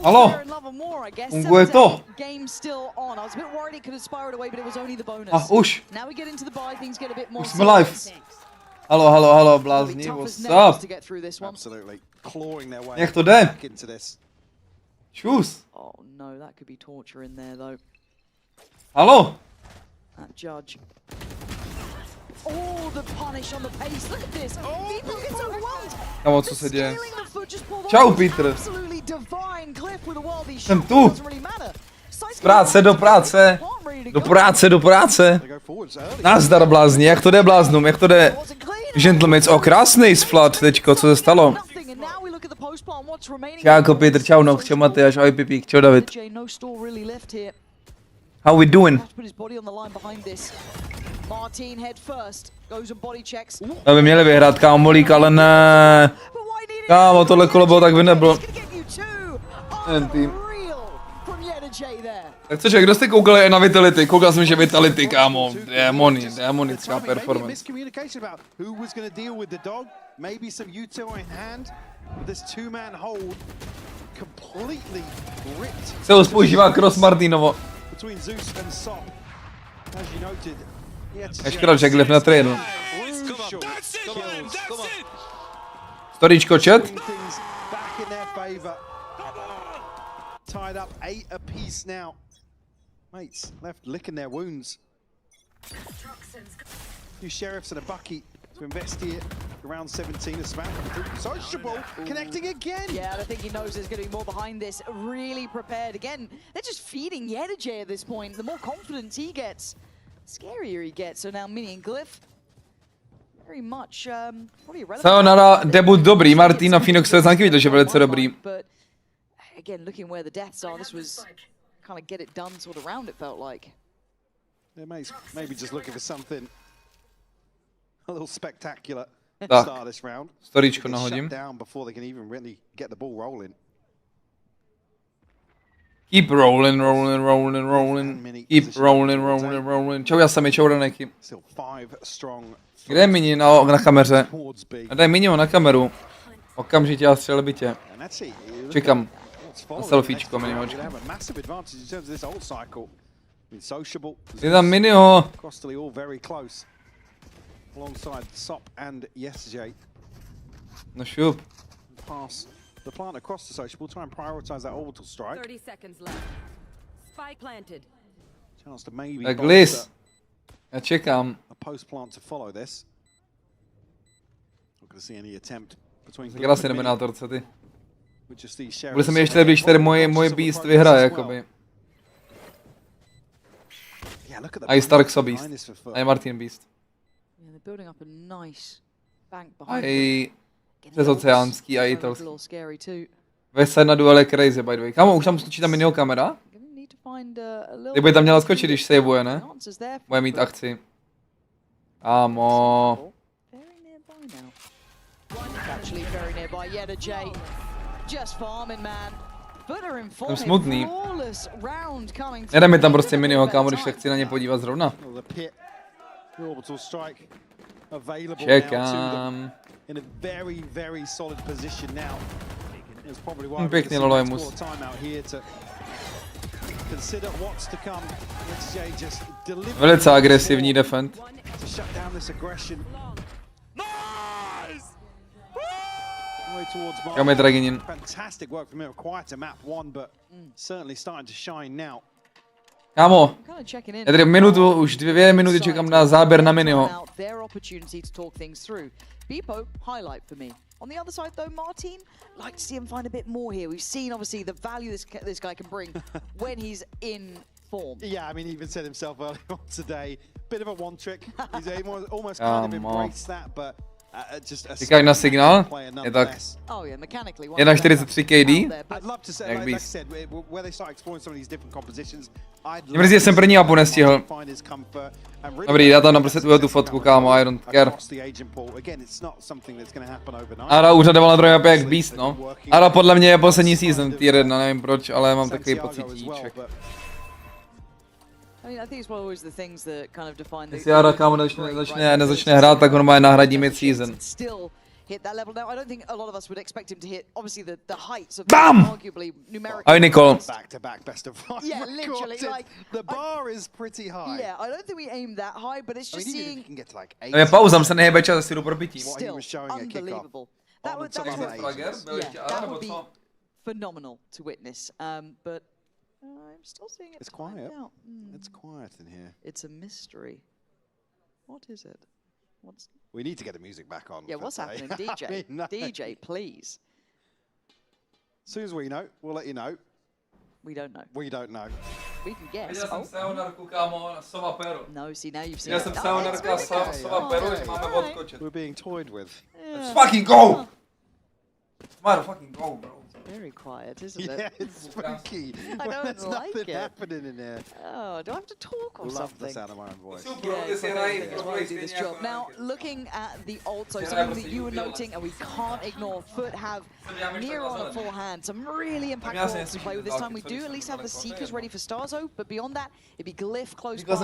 Halo, funguje to. Už jsme live. Halo, blázni, what's up? Jak to jde? Čus. Halo. Kamo, co se děje? Čau, Peter. Jsem tu. Z práce do práce. Do práce. Nazdar, blázni, jak to jde, bláznům, jak to jde? Gentlemans, krásný FUT teďko, co se stalo? Čau, Peter, čau, Nox, čau, Matyáš, ahoj, Pipík, čau, David. How we doing? To by měli vyhrát, kámo, Molík, ale ne. Kámo, tohle kolo bylo tak by nebylo. Tak cože, kdo jste koukali na Vitality? Koukal jsem, že Vitality, kámo, démonická performance. Se ho používá cross Marteenovo. Škoda, že Glyph na trénu. Storíčko, chat? Tied up 8 apiece now. Mates left licking their wounds. Two sheriffs and a bucky to invest here. Around 17 is smacked. Sociable connecting again. Yeah, I think he knows there's going to be more behind this. Really prepared again. They're just feeding Yedajay at this point. The more confidence he gets, the scarier he gets. So now Minny and Glyph. Very much. Sayonara, debut dobrý. Marteen a Phoenix se taky viděl, že velice dobrý. Again, looking where the deaths are, this was kind of get it done sort of round, it felt like. Yeah, maybe just looking for something a little spectacular to start this round. Storíčko nahodím. Down before they can even really get the ball rolling. Keep rolling. Keep rolling. Čau, já jsem čau, Daneky. Kde je Minny na kameře? Daj Minnyho na kameru. Okamžitě a střelbitě. Čekám. Na selfiečko minimočku. Je tam Minnyho. No šup. Tak Liz. Já čekám. Krásný dominátorce, ty. Bude se mi ještě líbit, když tady moje beast vyhraje, jakoby. A i Starksa beast. A i Marteen beast. A i přesoceánský, a i italský. Vesaj na duel je crazy, by the way. Kámo, už tam skočí ta Minnyho kamera? Ty by tam měla skočit, když saveuje, ne? Bude mít akci. Kámo. Jsem smutný. Nedej mi tam prostě Minnyho, kámo, když se chci na ně podívat zrovna. Čekám. Pěkný Loloimus. Velice agresivní defend. Kam je Draginin? Kámo, já tady už 2 minuty čekám na záběr na Minnyho. On the other side, though, Marteen, like to see him find a bit more here. We've seen, obviously, the value this guy can bring when he's in form. Yeah, I mean, he even said himself earlier on today, bit of a one trick. He's almost kind of embraced that, but Čekáš na signál? Je tak. Je na 43 KD? Jak bys? Mě mrzí, že jsem první mapu nestihl. Dobrý, já tam naprosto tu fotku, kámo, I don't care. Ara úřadoval na druhé mapě jak Beast, no. Ara podle mě je poslední season tier 1, nevím proč, ale mám takový pocítíček. Jestli Ara kámo nezačne hrát, tak on má nahradí mid-season. hit that level now. I don't think a lot of us would expect him to hit, obviously, the heights of Bam! arguably numerical. Ahoj, Nikol. Back-to-back best of 5. Yeah, literally. Like, the bar is pretty high. Yeah, I don't think we aimed that high, but it's just seeing... Can get to like 8. Je pauza, se nehebe čas, asi jdu pro pití. Still, unbelievable. That would be phenomenal to witness, but I'm still seeing it. It's quiet. It's quiet in here. It's a mystery. What is it? We need to get the music back on. Yeah, what's happening, DJ? DJ, please. As soon as we know, we'll let you know. We don't know. We don't know. We can guess. Já jsem sayonarku, kámo, na sova peru. No, see, now you've seen Já jsem sayonarka, sova peru, že máme odskočit. We're being toyed with. Let's fucking go! Tomorrow, fucking go, bro. Very quiet, isn't it? Yeah, it's spooky. I don't There's like nothing it. happening in there. Oh, do I have to talk or Love something? the sound of my own voice. This job. Now, looking at the ult, so something that you were noting, and we can't ignore, FUT have near on a full hand. Some really impactful ults to play with this time. We do at least have the Seekers ready for Starzo, but beyond that, it'd be Glyph close by. But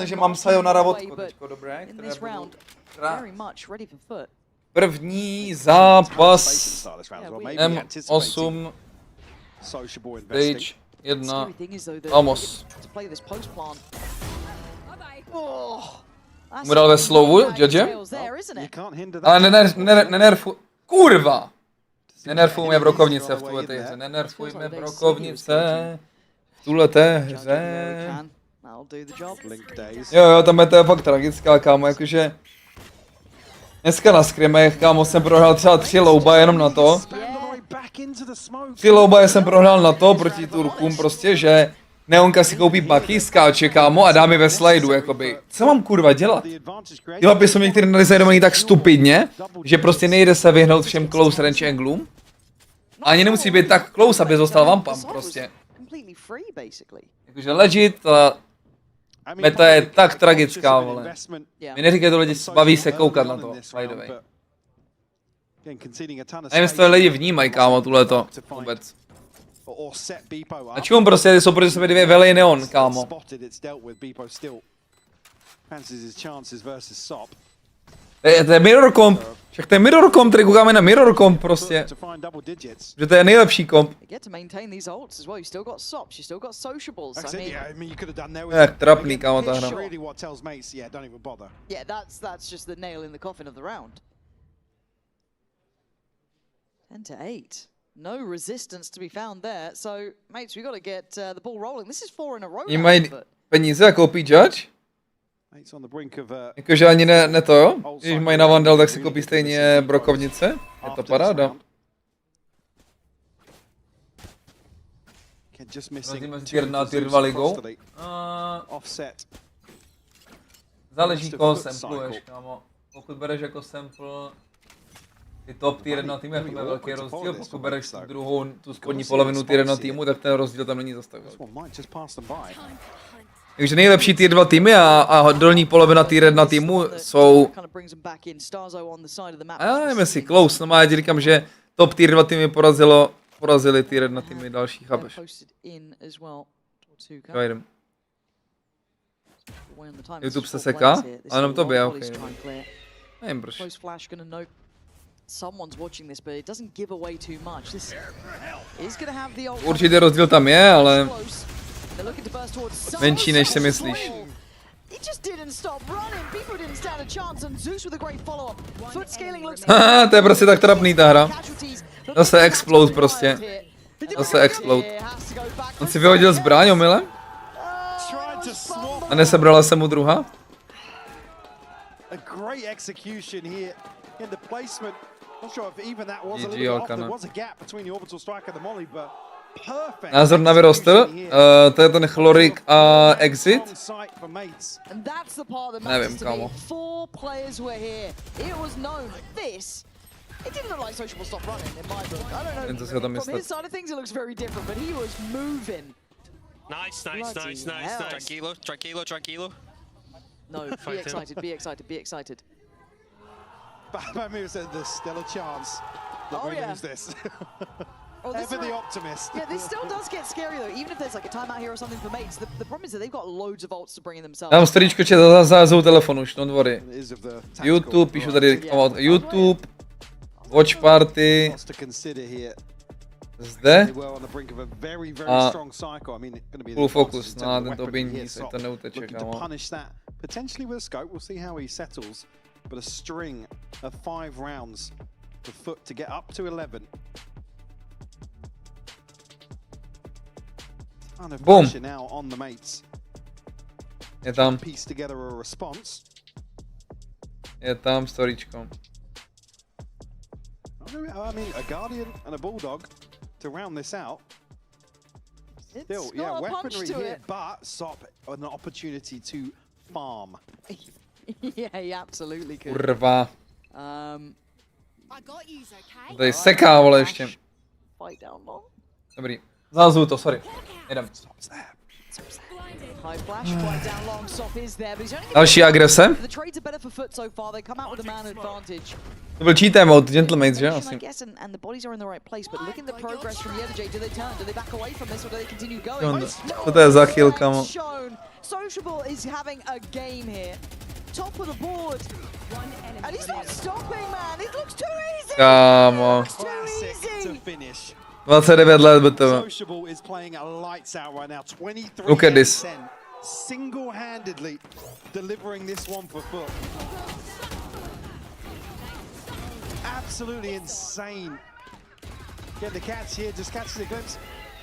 in this round, very much ready for FUT. První zápas M8 stage 1 Amos. Mu dal ve slowu, Judge? Ale nenerfuj. Kurva! Nenerfujme brokovnice v tuhleté hře. Nenerfujme brokovnice v tuhleté hře. Jo, tam je to fakt tragická, kámo, jakože... Dneska na skrimech, kámo, jsem prohrál třeba 3 louba jenom na to. 3 louba jsem prohrál na to proti Turkům prostě, že Neonka si koupí baky, skáče, kámo, a dá mi ve slajdu, jakoby. Co mám kurva dělat? Ty mapy jsou některé nadizajnovaný tak stupidně, že prostě nejde se vyhnout všem close range anglům. Ani nemusí být tak close, aby zostal vampam prostě. Jakože legit, ta meta je tak tragická, vole. Mi neříkej to lidi, baví se koukat na to, by the way. Nevím, jestli to lidi vnímají, kámo, tuhleto, vůbec. Na čum prostě jsou proti sobě dvě velej neon, kámo. To je mirror comp. Však to je mirror comp, tady koukáme na mirror comp prostě. Že to je nejlepší komp. Jak trapný, kámo, ta hra. No resistance to be found there, so mates, we got to get the ball rolling. This is 4 in a row. Oni mají peníze a koupí Judge? Jakože ani ne to jo? Když mají na Vandal, tak si koupí stejně brokovnice? Je to paráda. Rozdíl mezi tier 1 a tier 2 ligou? Záleží, koho sampluješ, kámo. Pokud bereš jako sample ty top tier 1 týmy, jak to je velký rozdíl. Pokud bereš druhou, tu spodní polovinu tier 1 týmu, tak ten rozdíl tam není zas tak velký. Takže nejlepší tier 2 týmy a dolní polovina tier 1 týmu jsou... Já nevím jestli close, no já ti říkám, že top tier 2 týmy porazili tier 1 týmy další, chápeš? YouTube se seká, ale jenom to by, okej. Nevím proč. Určitě rozdíl tam je, ale... menší než si myslíš. Haha, to je prostě tak trapný ta hra. Zase explode prostě. Zase explode. On si vyhodil zbraň omylem? A nesebrala se mu druhá? GG, Alkana. Názor na vyrostl, to je ten chlorik a exit. Nevím, kámo. Jen co si o tom myslet. Nice. Tranquilo. No, be excited. Batman said there's still a chance that we lose this. Ever the optimist. Yeah, this still does get scary though. Even if there's like a timeout here or something for mates, the problem is that they've got loads of ults to bring in themselves. Dám storíčko za telefonu, už don't worry. YouTube, píšu tady YouTube. Watchparty Lots to consider here. zde. They were on the brink of a very, very A strong cycle. I mean, going to be full the focus advances in na terms of tento weaponry bindní, here, se so to neuteče, looking to kámo. punish that potentially with a scope. We'll see how he settles. But a string of 5 rounds for FUT to get up to 11. Ton of Boom. pressure now on the mates. Je tam, Piece together a response. je tam storyčko. I mean, a Guardian and a Bulldog to round this out. It's Still, got yeah, a punch weaponry to here, it. but SOP an opportunity to farm. Yeah, he absolutely could. Kurva. I got yous, okay? Tady seká, vole, ještě. Fight down low. Dobrý. Zázvu to, sorry. Jedem. High flash, fight down long. Sop is there, but he's only Další agrese. the trades are better for FUT so far. They come out with a man advantage. To byl cheat mode, Gentlemates, že? I Asi. guess, and the bodies are in the right place, but look at the progress from the other J. Do they turn? Do they back away from this, or do they continue Jo, going? no. Co to je za kill, kámo? Shown. Sociable is having a game here. Top of the board. And he's not stopping, man. It looks too easy. Kámo. It's too Classic to easy. finish. 29 let BTV. Sociable is playing a lights out right now. 23 Look at this. Single-handedly delivering this one for FUT. Absolutely insane. Get the catch here, just catches a glimpse.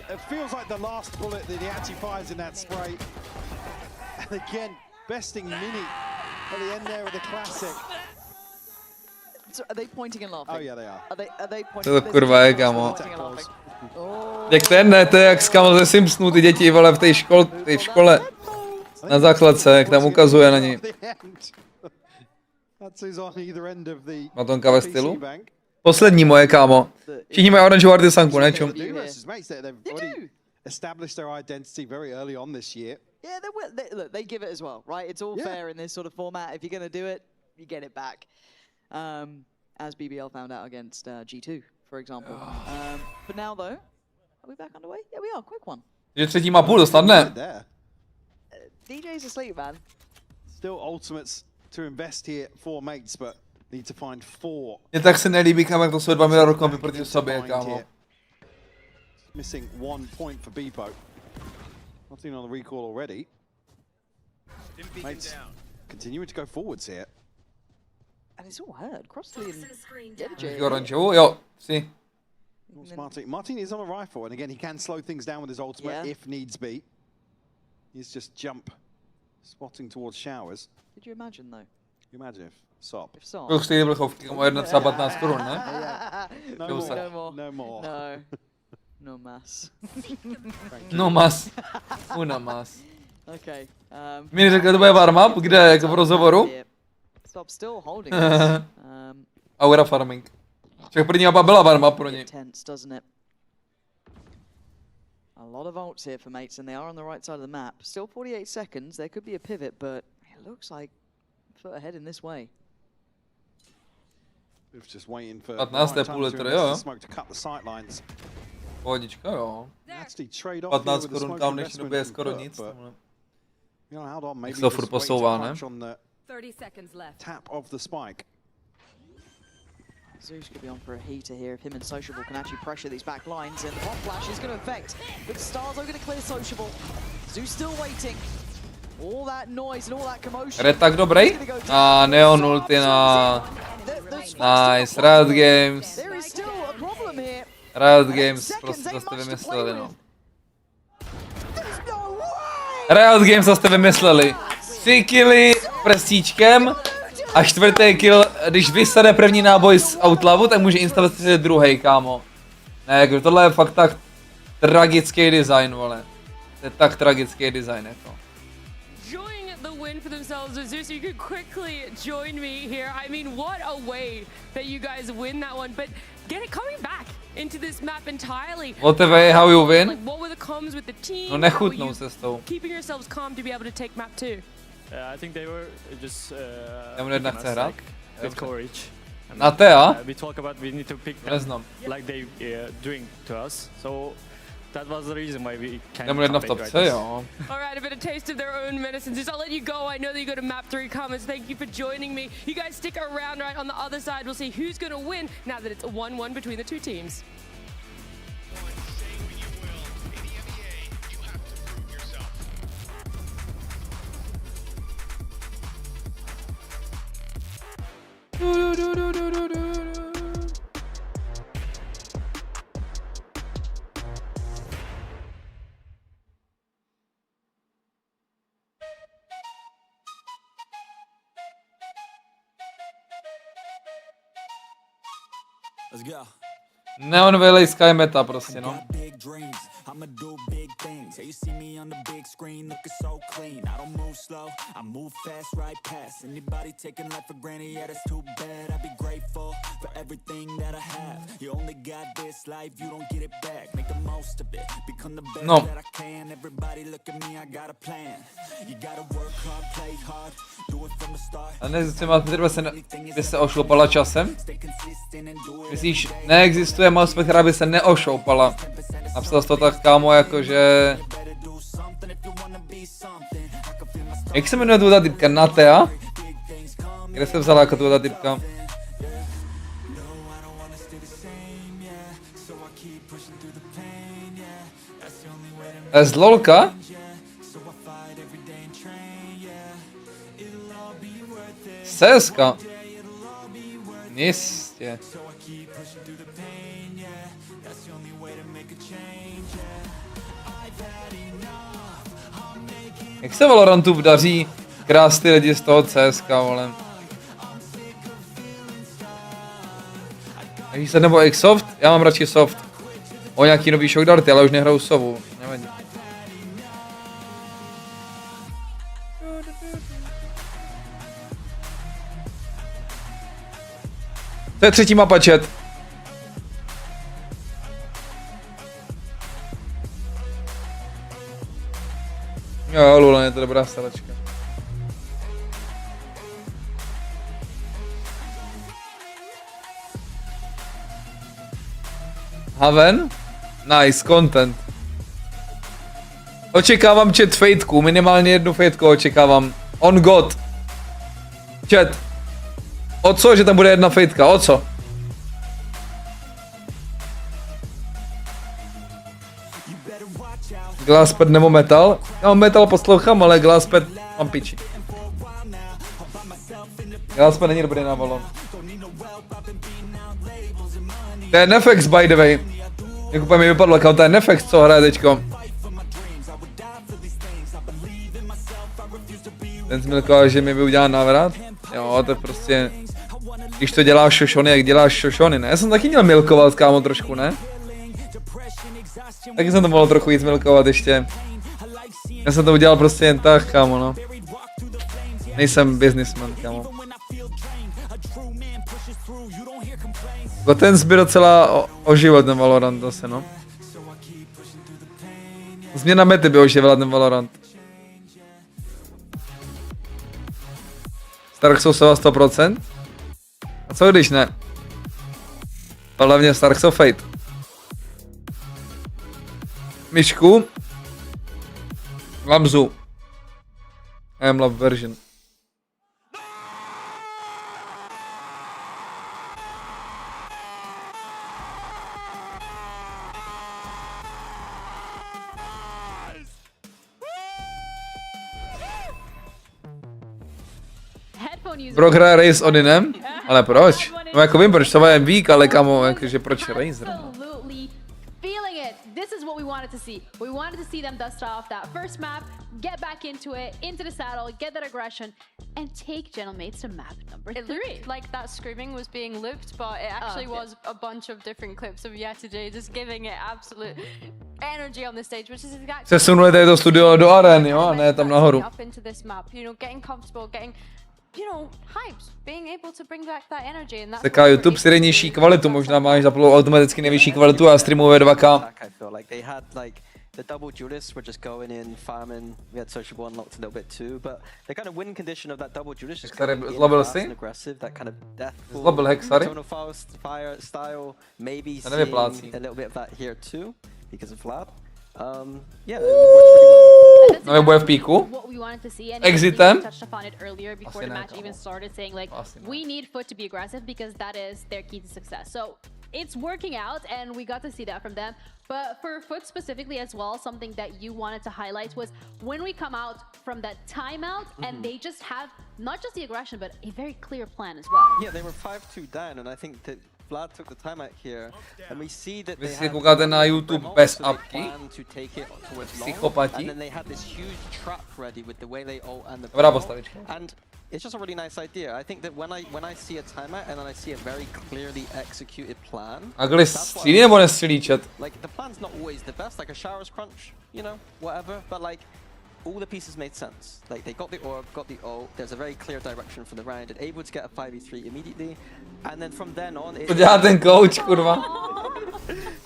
It feels like the last bullet that he actually fires in that spray. And again, besting Minny at the end there of the classic. So are they pointing and laughing? Oh yeah, they are. Are they pointing? To kurva je, kámo. Pointing and laughing. Oh. Jak ten, ne, to je jak skamo ze Simpsonů, ty děti, vole, v té škole. Na základce, jak tam ukazuje na ní. Matonka ve stylu. Poslední moje, kámo. Všichni mají oranžovou artisanku, ne čum? Established their identity very early on this year. Yeah, look, they give it as well, right? It's all fair in this sort of format. If you're going to do it, you get it back. As BBL found out against G2, for example. But now, though, are we back underway? Yeah, we are. Quick one. Že třetí mapu dostat, ne? DJ's asleep, man. Still ultimates to invest here, 4 mates, but need to find 4. Mně tak se nelíbí, kámo, jak to jsou 2 milionů kompy proti sobě, kámo. Missing 1 point for Bebo. Not seen on the recall already. Mates continuing to go forwards here. And it's all heard. Crossley and Taky oranžovou, jo, si. Marteen is on a rifle, and again, he can slow things down with his ultimate if needs be. He's just jump, spotting towards showers. Did you imagine, though? You imagine if SOP. If SOP. Kolik stojí vlchovky, kámo, 1,15 korun, ne? No more. No more. No. No. No mas. No mas. Una mas. Okay. Minny řekl, to bude warm-up, kde, jako v rozhovoru? Stop still holding this. Aura farming. Však první mapa byla warm-up pro ně. Tense, doesn't it? A lot of ults here for mates, and they are on the right side of the map. Still 48 seconds. There could be a pivot, but it looks like FUT ahead in this way. Just waiting for 15. půl litr, jo. Smoke to cut the sightlines. Pohodička, jo. Actually trade off 15 korun tam v dnešní době je skoro nic. Jak se to furt posouvá, ne? 30 seconds left. Tap of the spike. Zeus could be on for a heater here if him and Sociable can actually pressure these back lines, and the hot flash is going to affect. But Stars are going to clear Sociable. Zeus still waiting. All that noise and all that commotion. Retak dobrý? A Neon ulti na... Nice, Riot Games. There is still a problem here. Riot Games, prostě to jste vymysleli, no. No way! Riot Games to jste vymysleli. 3 killy prestíčkem a 4. kill, když vysade první náboj z outlavu, tak může instalovat druhý, kámo. Ne, jako tohle je fakt tak tragický design, vole. To je tak tragický design, jako. Win for themselves. Zeus, you could quickly join me here. I mean, what a way that you guys win that one, but get it coming back into this map entirely. What the way, how you win? Like, what were the comms with the team? No nechutnou se s tou. Keeping yourselves calm to be able to take map 2. I think they were just Nebudu jednak chce hrát? with courage. Na Tea? We talk about we need to pick them Neznám. like they doing to us. So That was the reason why we kind Nebude jedna v of topce, jo. All right, a bit of taste of their own medicines. Just I'll let you go. I know that you go to map 3 comments. Thank you for joining me. You guys stick around. Right on the other side, we'll see who's going to win now that it's a 1-1 between the two teams. Let's go. Neon Valley Sky meta prostě, no. I'ma do big things. Yeah, you see me on the big screen looking so clean. I don't move slow, I move fast right past anybody taking life for granted. Yeah, that's too bad. I'd be grateful for everything that I have. You only got this life, you don't get it back. Make the most of it, become the best that I can. Everybody look at me, I got a plan. You gotta work hard, play hard, do it from the start. A by se ošloupala časem? Myslíš, neexistuje mouse, která by se neošloupala? Napsal jsi to tak, kámo, jakože... Jak se jmenuje ta typka? Natea? Kde jste vzala jako ta typka? Z LOLka? CSka? Jistě. Jak se Valorantu daří krást ty lidi z toho CSK, vole? Takže se nebo Xsoft? Já mám radši soft. O nějaký nový shockdarty, ale už nehraju sovu. Nevadí. To je třetí mapa, chat. Jo, Lula, je to dobrá stelačka. Haven? Nice, content. Očekávám chat fejtku, minimálně jednu fejtku očekávám. On God. Chat. O co, že tam bude jedna fejtka, o co? Glasspad nebo metal? Já mám metal poslouchám, ale Glasspad mám piči. Glasspad není dobrý na Valon. To je Nefex, by the way. Jak úplně mi vypadlo, kam to je Nefex, co hraje teďko. Ten zmilkoval, že mi by udělal návrat. Jo, to je prostě... Když to děláš šošony, jak děláš šošony, ne? Já jsem taky měl milkovat, kámo, trošku, ne? Taky jsem to mohl trochu víc milkovat ještě. Já jsem to udělal prostě jen tak, kámo, no. Nejsem businessman, kámo. Ten by docela oživil ten Valorant zase, no. Změna mety by oživila ten Valorant. Stark jsou 100%? A co když ne? Hlavně Stark jsou Fate. Myšku. Lamzu. I am love version. Bro hraje Raze s Odinem? Ale proč? No jako vím proč, to je vík, ale kamo, jakože proč Raze? This is what we wanted to see. We wanted to see them dust off that first map, get back into it, into the saddle, get that aggression, and take Gentle Mates to map number 3. It looked like that screaming was being looped, but it actually was a bunch of different clips of Yesterday just giving it absolute energy on the stage, which is exactly... Přesunujete to studio do arén, jo, a ne tam nahoru. Up into this map, you know, getting comfortable, getting, you know, hyped, being able to bring back that energy, and that's... Taká YouTube si dej nižší kvalitu, možná máš zapnout automaticky nejvyšší kvalitu a streamuje 2K. The double duelists were just going in, farming. We had Sociable unlocked a little bit too, but the kind of win condition of that double duelist is kind of fast and aggressive, that kind of deathful fire style, maybe seeing a little bit of that here too, because of Vlad. Yeah, it works pretty well. No, bude v píku. What we wanted to see, and Exitem. we touched upon it earlier before the match even started, saying like we need FUT to be aggressive because that is their key to success. So it's working out, and we got to see that from them. But for FUT specifically as well, something that you wanted to highlight was when we come out from that timeout, and they just have not just the aggression, but a very clear plan as well. Yeah, they were 5-2 down, and I think that Vlad took the timeout here, and we see that Vy they si have koukáte na YouTube bez apky. plan to take it towards long, Psychopati. and then they had this huge trap ready with the way they ult and the Dobrá proc, postavička. and it's just a really nice idea. I think that when I see a timeout and then I see a very clearly executed plan. A kdy střílí nebo nestřílí chat? Like the plan's not always the best, like a shower's crunch, you know, whatever, but like all the pieces made sense. Like they got the orb, got the ult, there's a very clear direction for the round, and able to get a 5v3 immediately, and then from then on To dělá ten coach, kurva.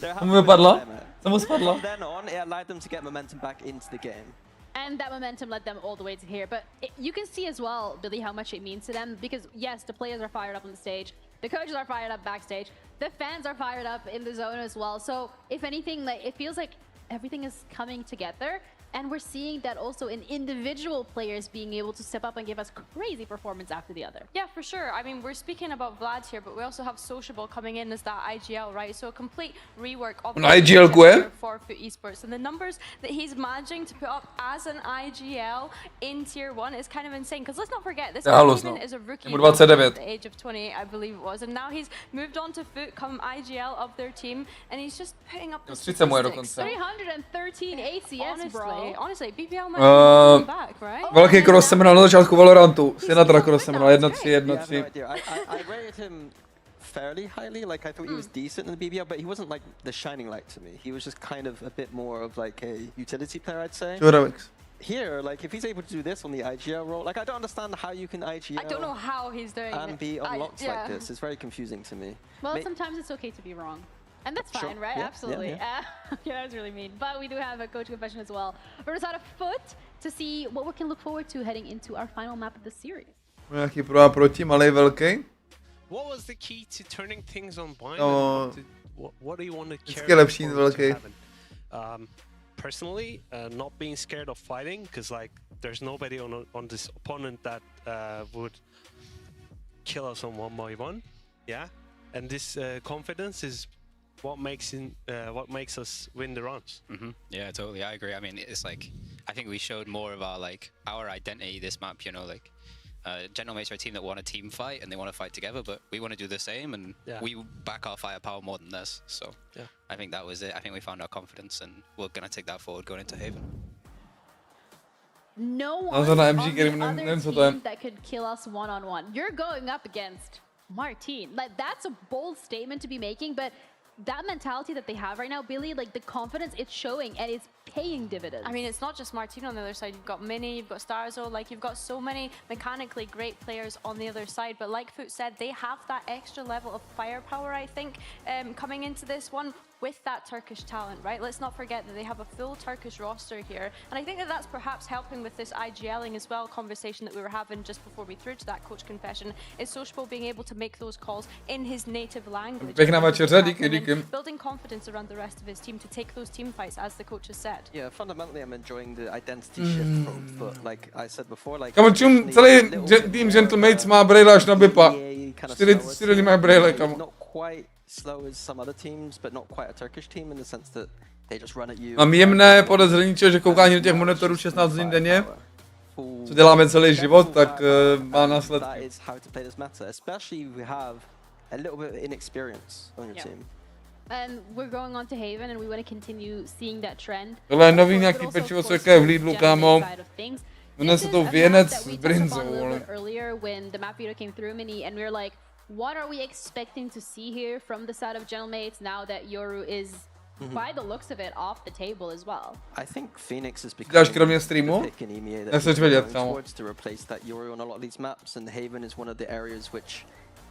To mu vypadlo? To mu spadlo? From then on, it allowed them to get momentum back into the game. And that momentum led them all the way to here. But you can see as well, Billy, how much it means to them. Because yes, the players are fired up on the stage. The coaches are fired up backstage. The fans are fired up in the zone as well. So if anything, like it feels like everything is coming together. And we're seeing that also in individual players being able to step up and give us crazy performance after the other. Yeah, for sure. I mean, we're speaking about Vlad here, but we also have Sociable coming in as that IGL, right? So a complete rework of the IGL for FUT Esports. And the numbers that he's managing to put up as an IGL in Tier 1 is kind of insane. Because let's not forget, this even is a rookie at the age of 28, I believe it was. And now he's moved on to FUT, come IGL of their team, and he's just putting up the statistics. 313 ACS, bro. Honestly, BPL might be back, right? Velký cross jsem hrál na začátku Valorantu. Sinatra cross jsem hrál 1-3, 1-3. I rated him fairly highly. Like I thought he was decent in the BBL, but he wasn't like the shining light to me. He was just kind of a bit more of like a utility player, I'd say. Here, like if he's able to do this on the IGL role, like I don't understand how you can IGL. I don't know how he's doing it. And be unlocked like this. It's very confusing to me. Well, sometimes it's okay to be wrong. And that's fine, right? Yeah, Absolutely. yeah. Yeah, that was really mean. But we do have a coach confession as well. We're just out of FUT to see what we can look forward to heading into our final map of the series. Nějaký pro a proti, malej, velký. What was the key to turning things on blind? No, What do you want to vždycky lepší velký. Personally, not being scared of fighting, because like there's nobody on this opponent that would kill us on 1v1. Yeah, and this confidence is what makes us win the runs. Yeah, totally. I agree. I mean, it's like I think we showed more of our identity this map. You know, like Gentlemen are a team that want a team fight and they want to fight together, but we want to do the same, and we back our firepower more than this. So I think that was it. I think we found our confidence, and we're gonna take that forward going into Haven. No one on the other team that could kill us one-on-one. You're going up against Marteen. Like that's a bold statement to be making, but that mentality that they have right now, Billy, like the confidence it's showing and it's paying dividends. I mean, it's not just Marteen on the other side. You've got Minny, you've got Starzo, like you've got so many mechanically great players on the other side. But like FUT said, they have that extra level of firepower, I think, coming into this one with that Turkish talent, right? Let's not forget that they have a full Turkish roster here. And I think that that's perhaps helping with this IGLing as well conversation that we were having just before we threw to that coach confession, is Sociable being able to make those calls in his native language. Building confidence around the rest of his team to take those team fights, as the coach has said. Yeah, fundamentally I'm enjoying the identity shift from FUT, like I said before, like... Kamo, čum celý tým Gentlemates má braille až na bipa. 4 lidi mají braille, kamo. Not quite slow as some other teams, but not quite a Turkish team in the sense that they just run at you. Mám jemné podezření, že koukání do těch monitorů 16 hodin denně, co děláme celý život, tak má následky. That is how to play this meta, especially if you have a little bit of inexperience on your team. And we're going on to Haven, and we want to continue seeing that trend. Tohle je nový nějaký pečivo, co je v Lidlu, kámo. Jmenuje se to věnec s brinzou. Earlier when the map video came through, Minny, and we were like, what are we expecting to see here from the side of Gentlemaids now that Yoru is, by the looks of it, off the table as well? I think Phoenix is becoming kromě streamu? Nechceš vědět, kámo. To replace that Yoru on a lot of these maps, and Haven is one of the areas which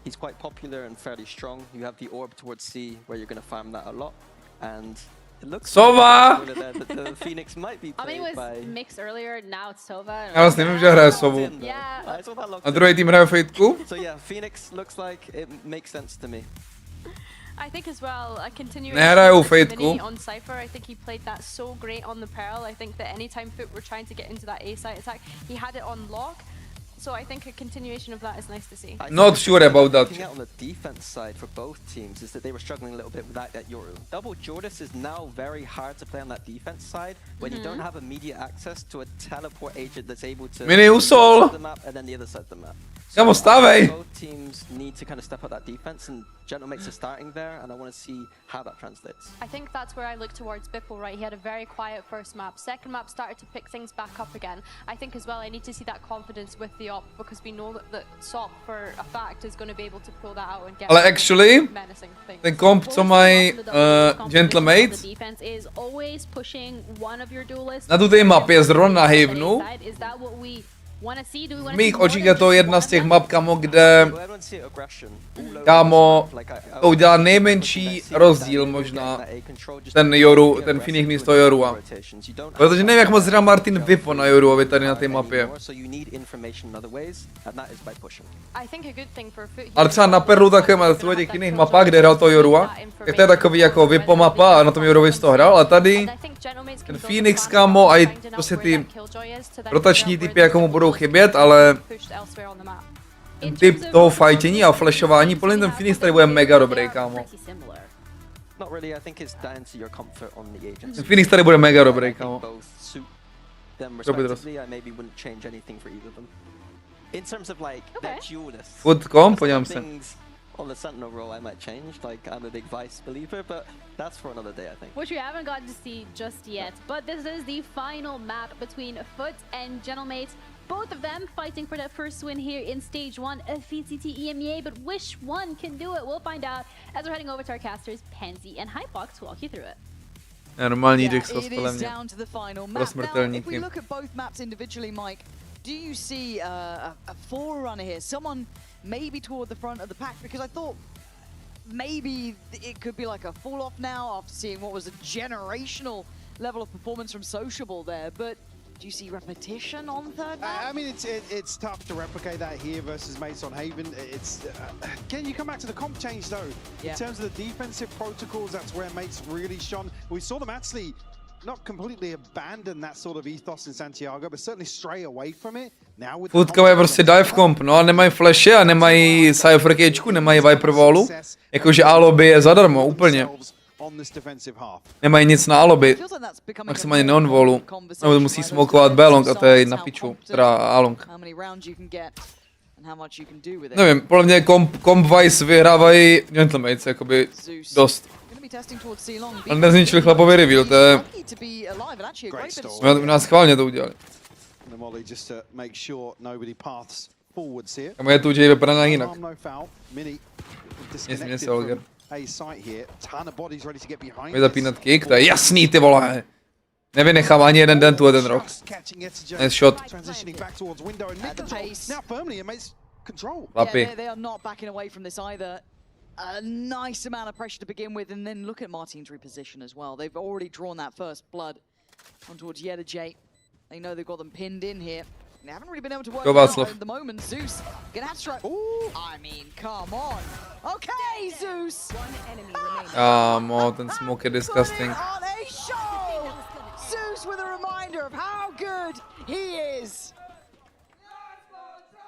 he's quite popular and fairly strong. You have the orb towards C, where you're going to farm that a lot, and it looks Sova! that the Phoenix might be played by... I mean, it was Mix earlier, now it's Sova. Já vlastně nevím, že hraje Sovu. A druhý tým hraje Fejtku? So yeah, Phoenix looks like it makes sense to me. I think as well, a continuation Nehrajou of Minny fejtku. on Cypher, I think he played that so great on the Pearl. I think that anytime FUT were trying to get into that A site attack, he had it on lock. So I think a continuation of that is nice to see. Not sure about that. Looking out on the defense side for both teams is that they were struggling a little bit with that Yoru. Double Jordis is now very hard to play on that defense side when you don't have immediate access to a teleport agent that's able to Minny usol. the map and then the other side of the map. Kámo, stávej! Both teams need to kind of step up that defense, and Gentlemates are starting there, and I want to see how that translates. I think that's where I look towards Bipple, right? He had a very quiet first map. Second map started to pick things back up again. I think as well I need to see that confidence with the op, because we know that SOP for a fact is going to be able to pull that out and get Ale actually, menacing things. ten komp, co mají Gentlemates, na té mapě zrovna na Havenu, v mých očích je to jedna z těch map, kamo, kde, kámo, to udělá nejmenší rozdíl možná, ten Yoru, ten Phoenix místo Yorua. Protože nevím, jak moc hrál Marteen Vipo na Yoruovi tady na té mapě. Ale třeba na Perlu takovém, ale v těch jiných mapách, kde hrál to Yorua, tak to je takový jako Vipo mapa a na tom Yoruovi to hrál, a tady ten Phoenix, kámo, a i prostě ty rotační typy, jako mu budou chybět, ale ten typ toho fightění a flashování, podle mě ten Phoenix tady bude mega dobrý, kámo. Ten Phoenix tady bude mega dobrý, kámo. FUT kom, podívám se. On the Sentinel role I might change, like I'm a big Vice believer, but that's for another day I think. Which we haven't gotten to see just yet, but this is the final map between FUT and Gentlemates. Both of them fighting for that first win here in stage 1 of VCT EMEA, but which one can do it? We'll find out as we're heading over to our casters, Pansy and Hypox, to walk you through it. Normální Jaxos podle mě. Pro smrtelníky. If we look at both maps individually, Mike, do you see a forerunner here? Someone maybe toward the front of the pack, because I thought maybe it could be like a fall off now after seeing what was a generational level of performance from Sociable there, but do you see repetition on third map? I mean, it's tough to replicate that here versus Mates on Haven. It's again, you come back to the comp change though. In terms of the defensive protocols, that's where Mates really shone. We saw them actually not completely abandon that sort of ethos in Santiago, but certainly stray away from it. FUTka mají prostě dive comp, no a nemají flashy a nemají cypher cagečku, nemají viper wallu, jakože A lobby je zadarmo, úplně. Nemají nic na A lobby, maximálně neon wallu, nebo musí smokovat B long a to je na piču, teda A long. Nevím, podle mě comp Vice vyhrávají Gentlemates, jakoby dost. Ale nezničili chlapový reveal, to je... U nás schválně to udělali. A moje tu Jay vypadá nějak jinak. Nic se, Olger. Můj zapínat kick, to je jasný, ty vole. Nevynechám ani jeden den tu jeden rok. Nice shot. Lapy. A nice amount of pressure to begin with, and then look at Marteen's reposition as well. They've already drawn that first blood on towards J. They know they've got them pinned in here. They haven't really been able to work out at the moment. Zeus gonna have to strike. Ooh, I mean, come on. Okay, Zeus. Ten smoke je disgusting. Zeus with a reminder of how good he is.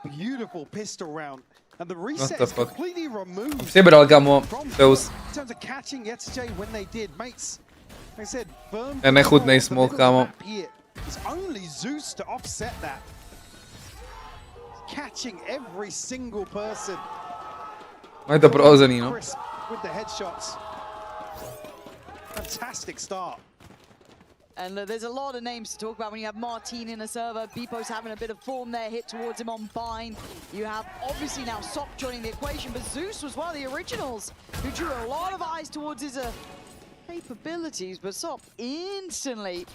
Beautiful pistol round. And the reset is completely removed. Přibral, kamo, Zeus. In terms of catching J when they did, Mates, like I said, firm. Je nechutnej smoke, kamo. It's only Zeus to offset that. Catching every single person. Mají to prohozený, no. With the headshots. Fantastic start. And there's a lot of names to talk about when you have Marteen in a server. Beepo's having a bit of form there, hit towards him on Bind. You have obviously now SOP joining the equation, but Zeus was one of the originals who drew a lot of eyes towards his capabilities, but SOP instantly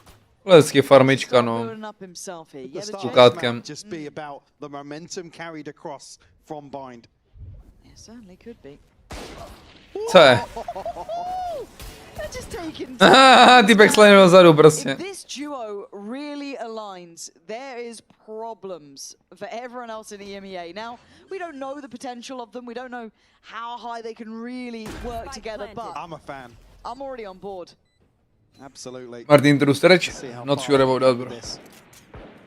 hezky farmička, no. Ukátkem. Just be about the momentum carried across from Bind. It certainly could be. Co je? just taking Týpek slanil vzadu prostě. If this duo really aligns, there is problems for everyone else in EMEA. Now, we don't know the potential of them. We don't know how high they can really work together, but I'm a fan. I'm already on board. Absolutely. Marteen, true stretch? Not sure about that, bro.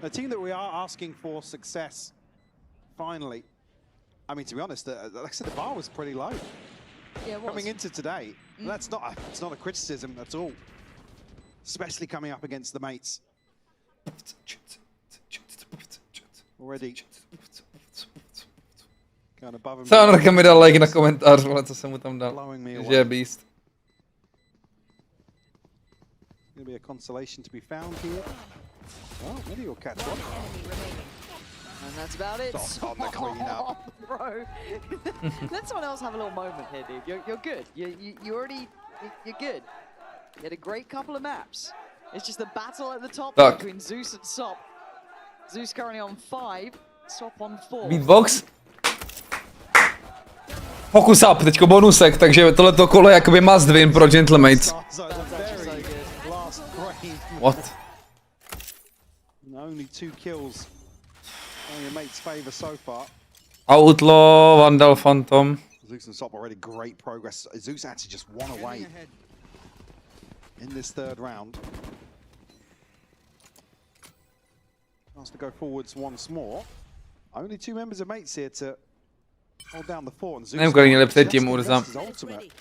A team that we are asking for success, finally. I mean, to be honest, like I said, the bar was pretty low. Yeah, it was. Coming into today, it's not a criticism at all. Especially coming up against the mates. Already. Going above and Sánorka mi dal like na komentář, vole, co jsem mu tam dal. Že je beast. Gonna be a consolation to be found here. Well, maybe you'll catch one. And that's about it. Stop on the clean up. Bro. Let someone else have a little moment here, dude. You're good. You're good. You had a great couple of maps. It's just the battle at the top between Zeus and Sop. Zeus currently on 5, Sop on 4. Beatbox? Focus up, teďko bonusek, takže tohleto kolo je jakoby must win pro Gentlemates. What? Only 2 kills. Only your mate's favor so far. Outlaw, Vandal, Phantom. Zeus and Sop already great progress. Zeus actually just won away in this 3rd round. Wants to go forwards once more. Only 2 members of mates here to hold down the fort. And Zeus his ultimate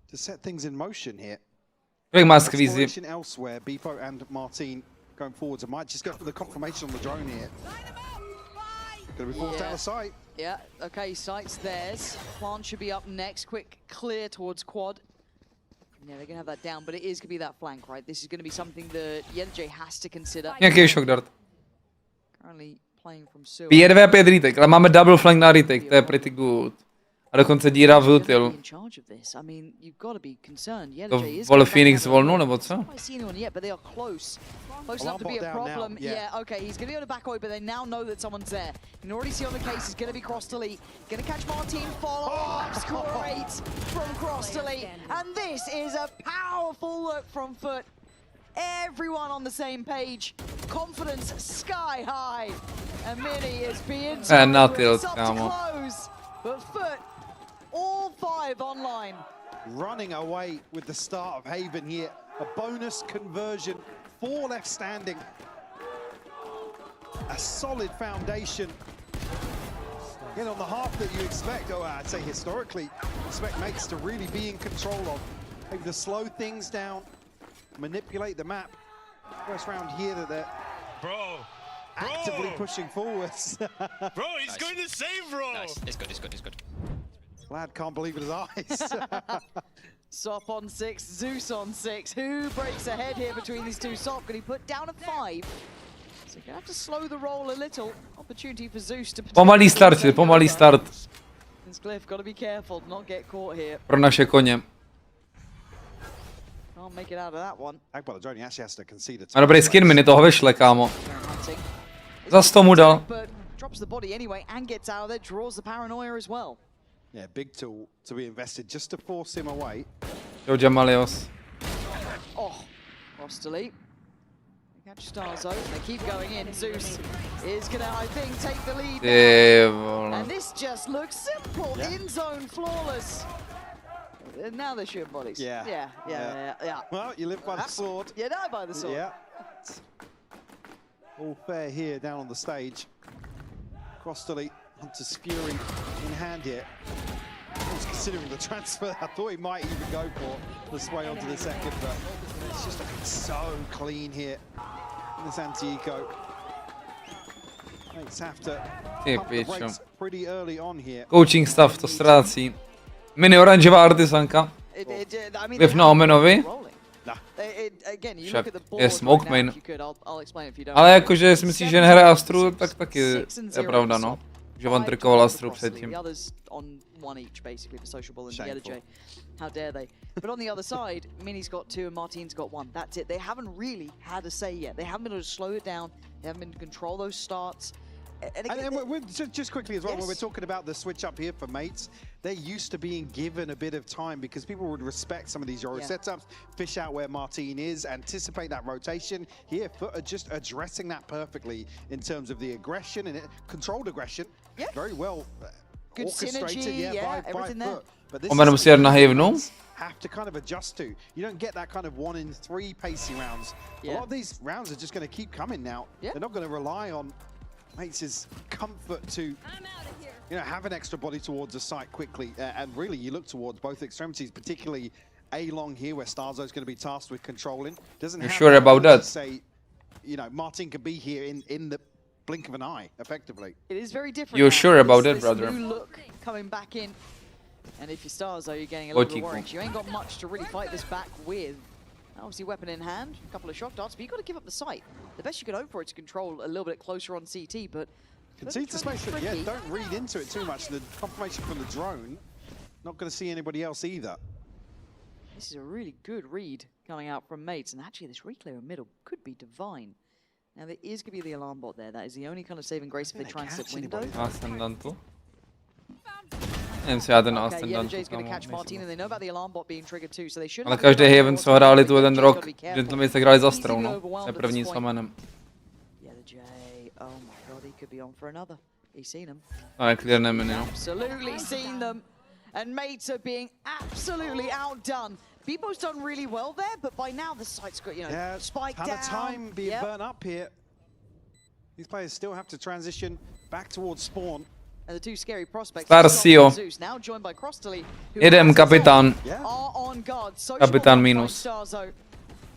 to set things in motion here. Exploration elsewhere. Beepo and Marteen going forwards. I might just go for the confirmation on the drone here. Gonna be forced out of sight. Yeah, okay, sight's theirs. Plant should be up next. Quick clear towards quad. Yeah, they're gonna have that down, but it is gonna be that flank, right? This is gonna be something that YJ has to consider. Jaký shock dart? Currently playing from Silver. 5v5 retake, ale máme double flank na retake, to je pretty good. A dokonce díra v util. To vole Phoenix volnu, nebo co? Close enough to be a problem. Yeah, okay, he's going to be on a back oi, but they now know that someone's there. You can already see on the case he's going to be cross to Lee. Going to catch Marteen, follow-ups, great from cross to Lee. And this is a powerful look from FUT. Everyone on the same page. Confidence sky high. And Minny is being told it's up to close. But FUT, all 5 online. Running away with the start of Haven here. A bonus conversion. 4 left standing. A solid foundation. Again, on the half that you expect, I'd say historically, expect mates to really be in control of. Maybe to slow things down, manipulate the map. First round here that they're actively pushing forwards. Bro, he's going to save, bro! Nice, it's good. Lad can't believe his eyes. Sop on 6, Zeus on 6. Who breaks ahead here between these two? Sop, can he put down a 5? So you're gonna have to slow the roll a little. Opportunity for Zeus to... Pomalý start. Cliff, gotta be careful, not get caught here. Pro naše koně. Can't make it out of that one. Má dobrý skin, Minny toho vyšle, kámo. Zas tomu dal. Drops the body anyway and gets out of there, draws the paranoia as well. Yeah, big tool to be invested just to force him away. Jo, Jamalios. Oh, cross to leap. Catch Starzo, they keep going in. Zeus is gonna, I think, take the lead now. And this just looks simple, in zone, flawless. Now they're shooting bodies. Yeah. Well, you live by the sword. You die by the sword. Yeah. All fair here down on the stage. Cross to leap. Hunter's Fury in hand here. I was considering the transfer. I thought he might even go for the sway onto the second, but it's just looking so clean here in this anti-eco. Mates have to pump the brakes pretty early on here. Coaching staff to ztrácí. Mini oranžová artizanka. Vy v Naomenovi. Však je smoke main. Ale jakože si myslíš, že nehraje Astru, tak taky je pravda, no. Že on trikoval Astru předtím. How dare they? But on the other side, Minny's got 2 and Marteen's got 1. That's it. They haven't really had a say yet. They haven't been able to slow it down. They haven't been able to control those starts. And just quickly as well, Yes. when we're talking about the switch up here for mates, they're used to being given a bit of time because people would respect some of these Euro setups, fish out where Marteen is, anticipate that rotation. Here, FUT are just addressing that perfectly in terms of the aggression and controlled aggression. Very well Good orchestrated, synergy, by everything there. FUT. But this Omenem is si jedna something hejvnu. fans have to kind of adjust to. You don't get that kind of 1 in 3 pacey rounds. A lot of these rounds are just going to keep coming now. They're not going to rely on mates' comfort to have an extra body towards the site quickly. And really, you look towards both extremities, particularly A-long here, where Starzo's going to be tasked with controlling. Doesn't You have sure about ability that? to say, Marteen could be here in the blink of an eye, effectively. It is very different. You're now. sure about This it, brother? New look coming back in. And if you're Starzo, you're getting a little bit Kicku. worried. You ain't got much to really fight this back with. Obviously, weapon in hand, a couple of shock darts, but you've got to give up the sight. The best you can hope for is to control a little bit closer on CT, but... Concede the space, but don't read into it too much. The confirmation from the drone, not going to see anybody else either. This is a really good read coming out from mates, and actually this reclear in middle could be divine. Now there is going to be the alarm bot there. That is the only kind of saving grace if they try and slip window. Ascendantu. Nevím, si já ten Okay, Ascendantu, Jay's going to kámo, catch Marteen, and they know about the alarm bot being triggered too, so they should. ale každý Haven, co hráli tu jeden rok, Gentlemen se hráli za strou, no. To je první s Famenem. Yeah, the Jay. Oh my god, he could be on for another. He's seen him. A je clear Minny, no. Absolutely seen them. And mates are being absolutely outdone. Beebo's done really well there, but by now the site's got, spiked down. Ton of time being burnt up here. These players still have to transition back towards spawn. And the two scary prospects. Starcio. Zeus, now joined by Crostally, who Jedem, kapitán. are on guard. Kapitán minus. Starzo.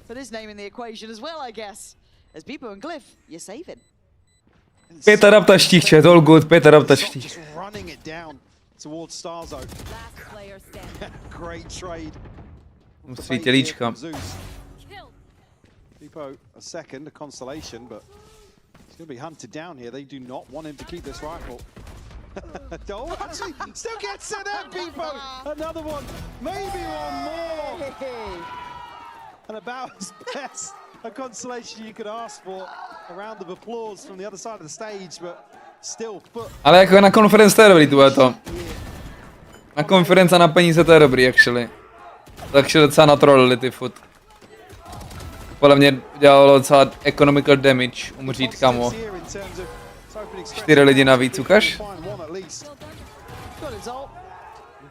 Put his name in the equation as well, I guess. As Beebo and Glyph, you're saving. 5 adaptačních, chat, all good, 5 adaptačních. Just running it down towards Starzo. Great trade. Svítělíčka. Beebo a second, a consolation, but he's going to be hunted down here. They do not want him to keep this rifle. Oh, actually, still gets it there, Beebo. Another one, maybe one more. And about as best a consolation you could ask for. A round of applause from the other side of the stage, but still FUT. Ale jako na konferenci to je dobrý, to. Na konferenci a na peníze to je dobrý, actually. Takže docela natrolili ty FUT. Podle mě dělalo docela economical damage umřít, kamo. 4 lidi navíc, ukaž?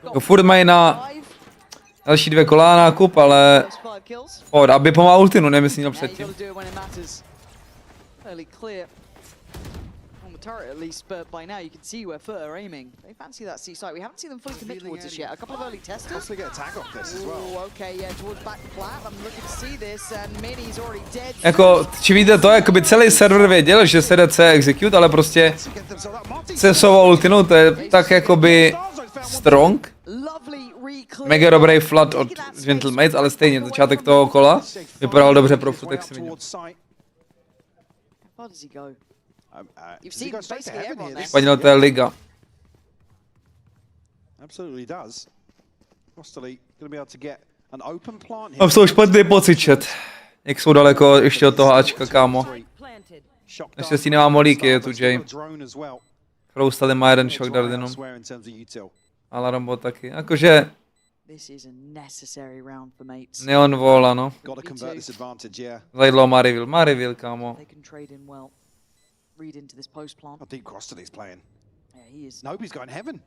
Jako furt mají na další 2 kola nákup, ale aby pomáhal ultinu, nevím, jestli měl předtím. Turret at least, but by now you can see where FUT are aiming. They fancy that C site. We haven't seen them fully commit towards this yet. A couple of early testers. Possibly get a tag off this as well. Ooh, okay, yeah, towards back flat. I'm looking to see this, and Minny's already dead. Jako, či víte to, jakoby celý server věděl, že se jde C execute, ale prostě se sovou ultinou, to je tak jakoby strong. Mega dobrý flood od Gentlemates, ale stejně začátek toho kola vypadal dobře pro FUT, jak si viděl. You've seen basically everyone there. Španěl, to je liga. Absolutely does. Crostally going to be able to get an open plant here. Mám z toho špatný pocit, chat. Jak jsou daleko ještě od toho Ačka, kámo. Naštěstí nemá molíky, je tu Jay. Crostally má jeden shock dart jenom. Ale Rombo taky. Jakože... Neon Wall, ano. Zajdlo má reveal. Má reveal, kámo. Read into this post plant. How deep Crostaly's playing. Yeah, he is. Nope, he's got in heaven.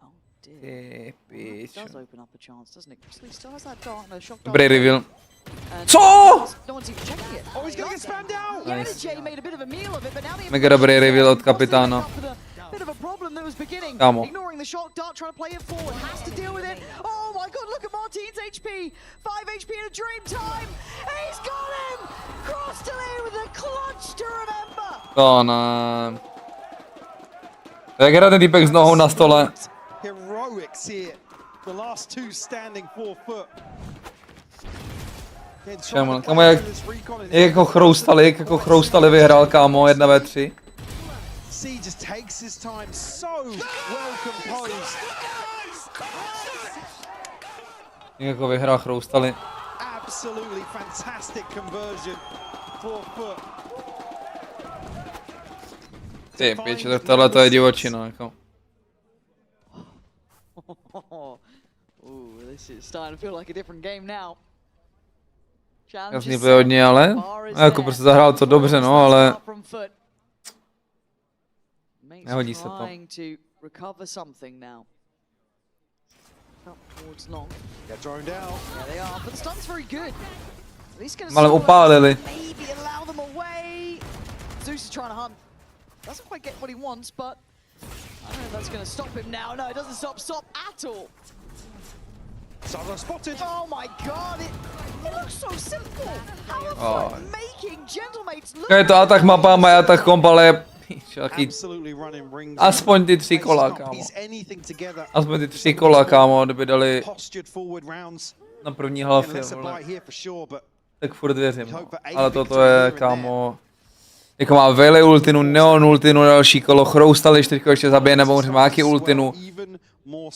Oh dear. It does open up a chance, doesn't it? Crostally still has that dart and a shock dart. Dobrý reveal. Co? No one's even checking it. Oh, he's gonna get spammed out. Yeah, Jay made a bit of a meal of it, but now the Mega dobrý reveal od kapitána. Bit of a problem that was beginning. Kámo. Ignoring the shock dart, trying to play it forward, has to deal with it. Oh my god, look at Marteen's HP. 5 HP in a dream time. He's got him. Crostally with a clutch to remember. To ne. Jak hraje ten týpek s nohou na stole. Heroics here. The last two standing for FUT. Kámo, jak jako chroustali vyhrál, kámo, 1v3. C just takes his time, so well composed. Jako vyhrál chroustali. Absolutely fantastic conversion for FUT. Ty pěče, tak tohle to je divočina, jako. This is starting to feel like a different game now. Jasný byl hodně, ale jako prostě zahrál to dobře, no, ale nehodí se to. Ale opálili. Zeus is trying to hunt. Doesn't quite get what he wants, but I don't know if that's going to stop him now. No, it doesn't stop at all. Spotted. Oh my god, it looks so simple. How are making gentlemates look? Je to atak mapa, má atak komp, ale aspoň ty 3 kola, kámo. Aspoň ty 3 kola, kámo, kdyby dali na první hlavě, tak furt věřím, no. Ale toto je, kámo, jako má Vele ultinu, Neon ultinu, další kolo, chroustali, 4 ještě zabije, nebo má jaký ultinu,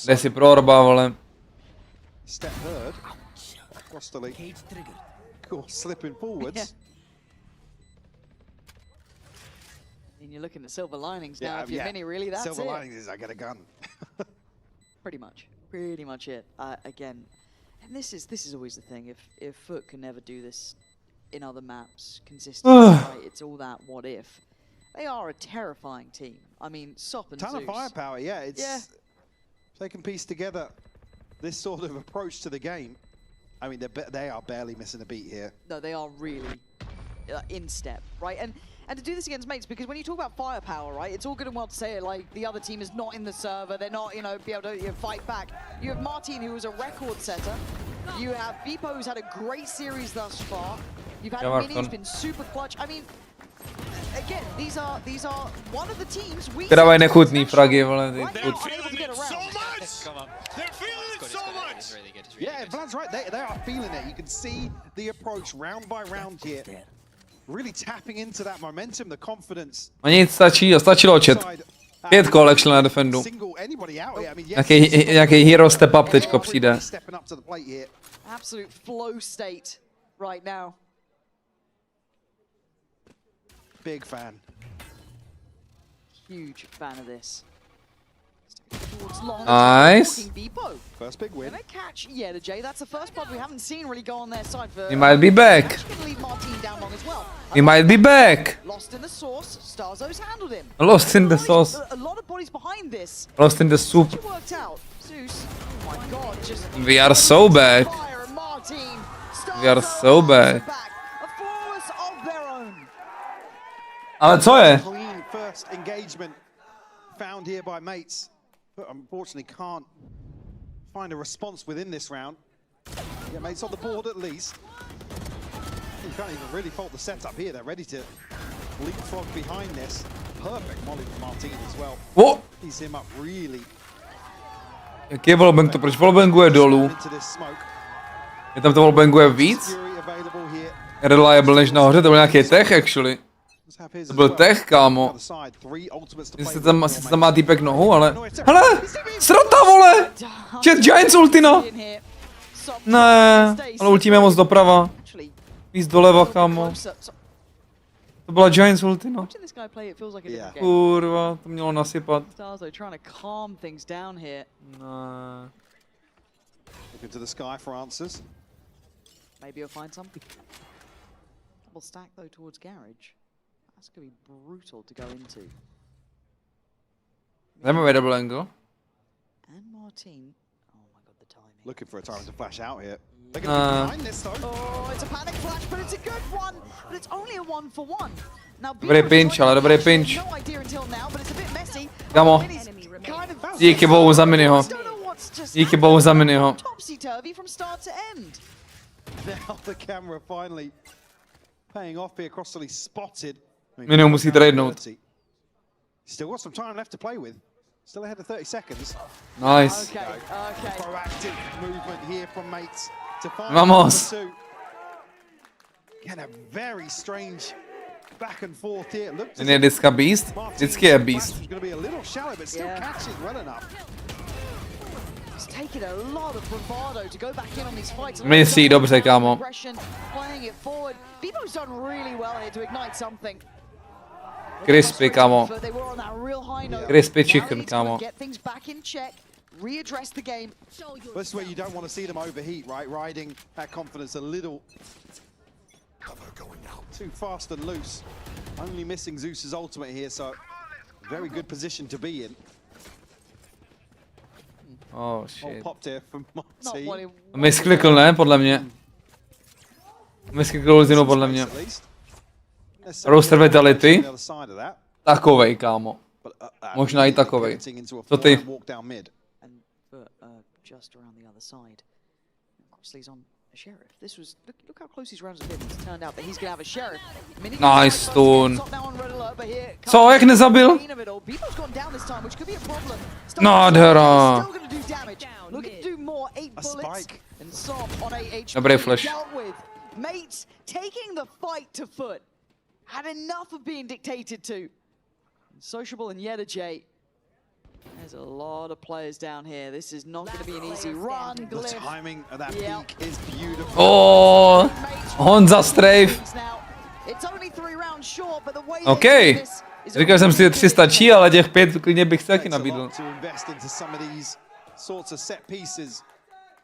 jde si pro orba, vole. Step third. Crostally. Cool, slipping forwards. And you're looking at silver linings now. If you're Minny, really, that's silver it. linings is I get a gun. Pretty much it. Again, and this is always the thing. If FUT can never do this in other maps consistently, right? It's all that what if. They are a terrifying team. I mean, Sop and Ton Zeus. of firepower, yeah. It's they can piece together this sort of approach to the game. I mean, they are barely missing a beat here. No, they are really in step, right? And to do this against mates, because when you talk about firepower, right, it's all good and well to say it like the other team is not in the server, they're not, be able to fight back. You have Marteen, who was a record setter. You have Beepo, who's had a great series thus far. You've had Minny, who's been super clutch. I mean, again, these are one of the teams we. Dávají nechutný fragy, vole, ty They're feeling it so much. Yeah, Vlad's right. They are feeling it. You can see the approach round by round here. Really tapping into that momentum, the confidence. A nic, stačilo chat. 5 kol actually na defendu. Nějaký hero step up teďko přijde. Absolute flow state right now. Big fan. Huge fan of this. Nice. First big win. Catch Jay. That's the first pod we haven't seen really go on their side for. He might be back. He might be back. Lost in the sauce. Starzo's handled him. Lost in the sauce. A lot of bodies behind this. Lost in the soup. Worked out. Zeus. Oh my god, just We are so back. We are so back. A force of their own. Ale co je? Clean first engagement found here by mates. But unfortunately can't find a response within this round. Yeah, mates on the board at least. You can't even really fault the setup here. They're ready to leapfrog behind this. Perfect molly from Marteen as well. What? He's him up really. Jaký je wallbang to? Proč wallbanguje dolů? Je tam to wallbanguje víc? Reliable než nahoře, to byl nějaký tech actually. To byl tech, kámo. Sice tam má týpek nohu, ale... Hele! Srota, vole! Chat Giants ultina! Ne, ale ultíme moc doprava. Víc doleva, kámo. To byla Giants ultina. Kurva, to mělo nasypat. Ne. Looking to the sky for answers. Maybe he'll find something. Double stack though towards garage. That's going to be brutal to go into. Zajímavý double angle. And Marteen. Oh my god, the timing. Looking for a time to flash out here. They're going to be behind this though. Oh, it's a panic flash, but it's a good one. But it's only a 1-for-1. Now, dobrý pinch, ale dobrý pinch. No idea until now, but it's a bit messy. Kámo. Díky bohu za Minnyho. Díky bohu za Minnyho. Topsy-turvy from start to end. Now the camera finally paying off here. Crossley spotted. Minny musí tradenout. Still got some time left to play with. Still ahead of 30 seconds. Nice. Okay. Proactive movement here from mates to find Vamos. two. Again, a very strange back and forth here. Minny je vždycky beast. Vždycky je beast. Going to be a little shallow, but still catches well enough. It's taken a lot of bravado to go back in on these fights. Myslí dobře, kámo. Playing it forward. Beebo's done really well here to ignite something. Crispy, kámo. They were on that real high note. Crispy Now chicken, he's gonna kámo. get things back in check, readdress the game. This is where you don't want to see them overheat, right? Riding that confidence a little too fast and loose. Only missing Zeus's ultimate here, so very good position to be in. Oh shit. Popped here from Marteen. Misklikl, ne? Podle mě. Misklikl Luzinu, podle mě. Roster Vitality. Takovej, kámo. Možná i takovej. Co ty? Just around the other side. Crossley's on a sheriff. This was look how close these rounds have been. It's turned out that he's gonna have a sheriff. Nice stun. Co, jak nezabil? Nádhera. Dobrý flash. Mates taking the fight to FUT. Had enough of being dictated to. Sociable and J. There's a lot of players down here. This is not going to be an easy run. The timing of that peak is beautiful. Oh, Honza strafe. OK. Říkal jsem si, že 3 stačí, ale těch 5 klidně bych taky nabídl.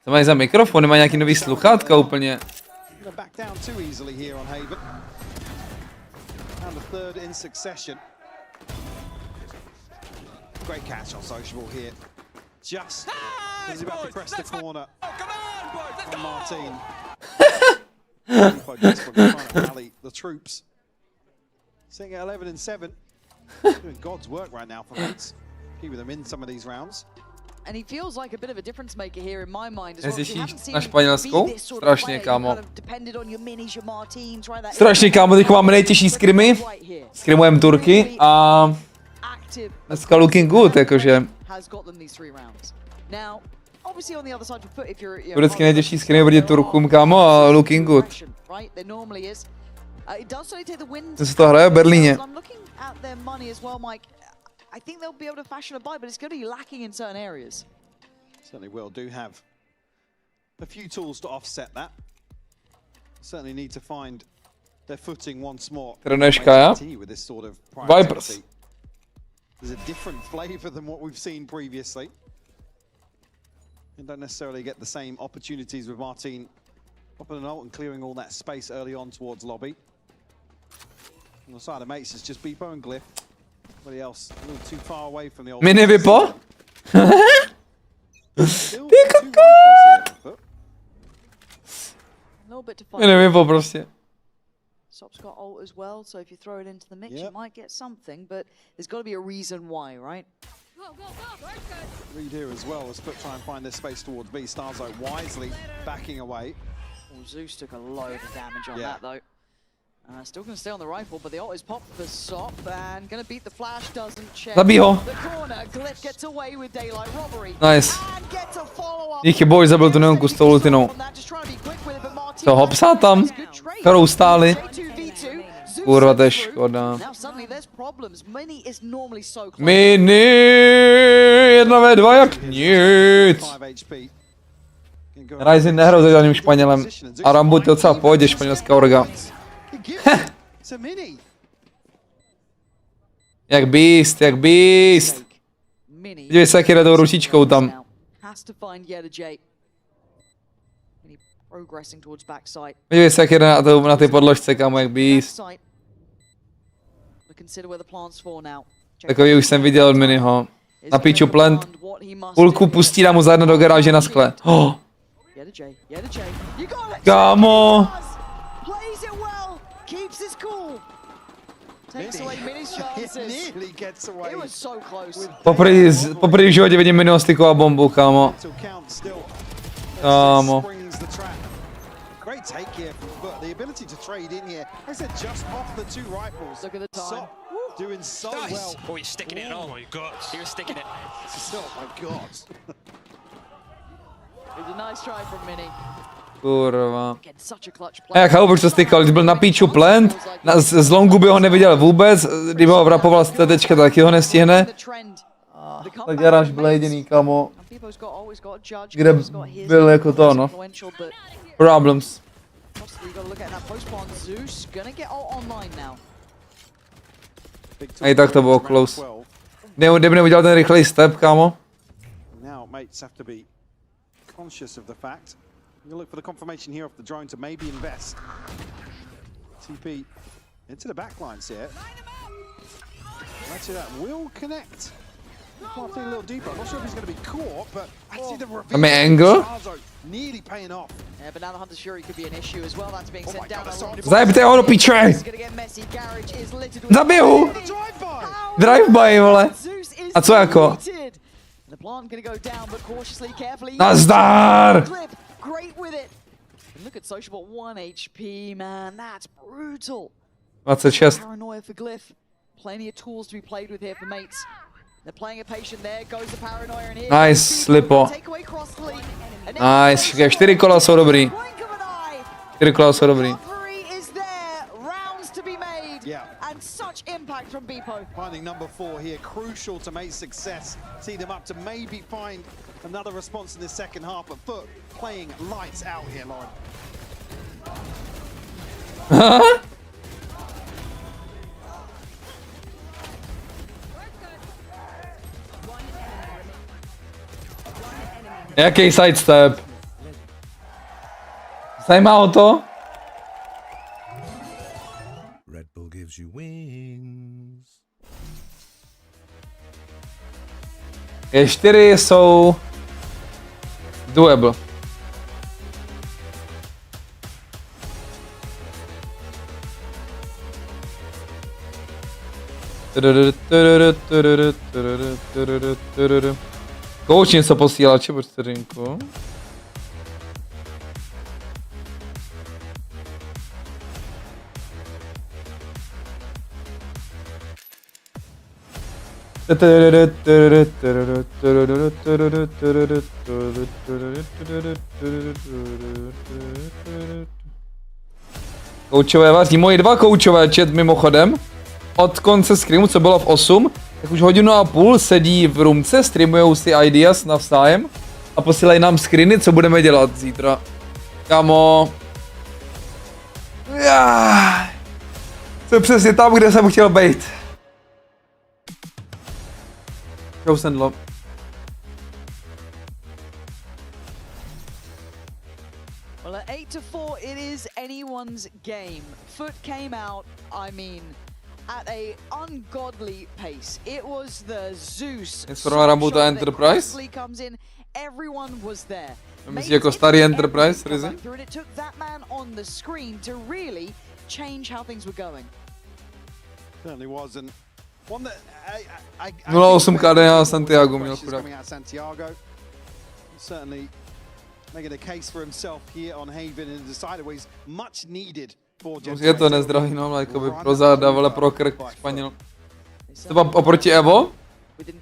Co mají za mikrofon? Mají nějaký nový sluchátka úplně. Great catch on Sociable here. Just as he's about to press the corner on Marteen. Focused from trying to rally the troops. Sitting at 11 and 7. Doing God's work right now for Mates. Keeping them in some of these rounds. And he feels like a bit of a difference maker here in my mind as well. Ježíš, na Španělskou? Strašně, kámo. Strašně, kámo, teď máme nejtěžší skrimy. Skrimujeme Turky a dneska looking good, jakože. Vždycky nejtěžší skrimy proti Turkům, kámo, a looking good. Ten se to hraje v Berlíně. I think they'll be able to fashion a buy, but it's going to be lacking in certain areas. Certainly will. Do have a few tools to offset that. Certainly need to find their footing once more. With this sort of Vipers. There's a different flavor than what we've seen previously. You don't necessarily get the same opportunities with Marteen popping an ult and clearing all that space early on towards lobby. On the side of Mates is just Beepo and Glyph. Everybody else a little too far away from the old. Minny vypo? Ty kokot! Minny vypo prostě. Sop's got ult as well, so if you throw it into the mix, you might get something, but there's got to be a reason why, right? Read here as well as FUT try and find their space towards B. Starzo wisely backing away. Well, Zeus took a load of damage on that though. Still going to stay on the rifle, but the ult is popped for Sop and going to beat the flash, doesn't check. Zabij ho. The corner, Glyph gets away with daylight robbery. Nice. Díky boji zabil tu neonku s tou ultinou. Toho psa tam, kterou stáli. Kurva, to je škoda. Minny, 1v2 jak nic. Ryzen nehrál za žádným Španělem. A Rambo docela v pohodě, španělská orga. Jak beast, jak beast. Dívej se, jak jde tou ručičkou tam. Dívej se, jak jde na té podložce, kámo, jak beast. Takový už jsem viděl od Minnyho. Na píču plant. Půlku pustí, dá mu za jedno do garáže na skle. Oh. Kámo. Poprvé v životě vidím Minnyho styku a bombu, kámo. Kámo. Doing so well. Oh, he's sticking it. Oh my god. He was sticking it. Oh my god. It was a nice try from Minny. Kurva. A jak chápu, proč to stykal, když byl na píču plant, z longu by ho neviděl vůbec, kdyby ho vrapoval z tétečka, taky ho nestihne. Tak garáž byl jediný, kamo, kde byl jako to, no. Problems. A i tak to bylo close. Kdyby neudělal ten rychlej step, kámo. Now mates have to be conscious of the fact. You look for the confirmation here off the drone to maybe invest. TP into the backlines here. Actually, that will connect. Might be a little deeper. I'm not sure if he's going to be caught, but I see the reveal. Máme angle. Nearly paying off. Yeah, but now the Hunter's Fury could be an issue as well. That's being sent down along. Zajebte ho do piče! Zabiju! Drive-by, vole. A co jako? The plant gonna go down, but cautiously, carefully. Nazdar! Great with it. And look at Sociable, 1 HP, man. That's brutal. 26. Paranoia for Glyph. Plenty of tools to be played with here for mates. They're playing a patient there. Goes the paranoia in here. Nice, Slipo. Nice, 4 kola jsou dobrý. 4 kola jsou dobrý. Yeah. And such impact from Beepo. Finding number 4 here, crucial to make success. See them up to maybe find another response in the second half, but FUT playing lights out here, Lauren. Jaký sidestep? Zajímá ho to? Red Bull gives you wings. E4 jsou doable. Coach něco posílá, či po vteřinku. Koučové vaří, moji 2 koučové chat mimochodem. Od konce streamu, co bylo v 8, tak už 1,5 hodiny sedí v roomce, streamujou si ideas navzájem a posílají nám screeny, co budeme dělat zítra. Kamo. Jsem přesně tam, kde jsem chtěl být. Čau, Sendlo. Well, at 8-4, it is anyone's game. FUT came out, I mean, at a ungodly pace. It was the Zeus. Enterprise? Comes in, everyone was there. Myslíš jako starý Enterprise, Rizzy? It took that man on the screen to really change how things were going. Certainly was, and one that I 0,8 KD Santiago měl chudák. Certainly making a case for himself here on Haven and decided he's much needed. Je to nezdravý, no, jakoby pro záda, ale pro krk Španěl. Třeba oproti Evo,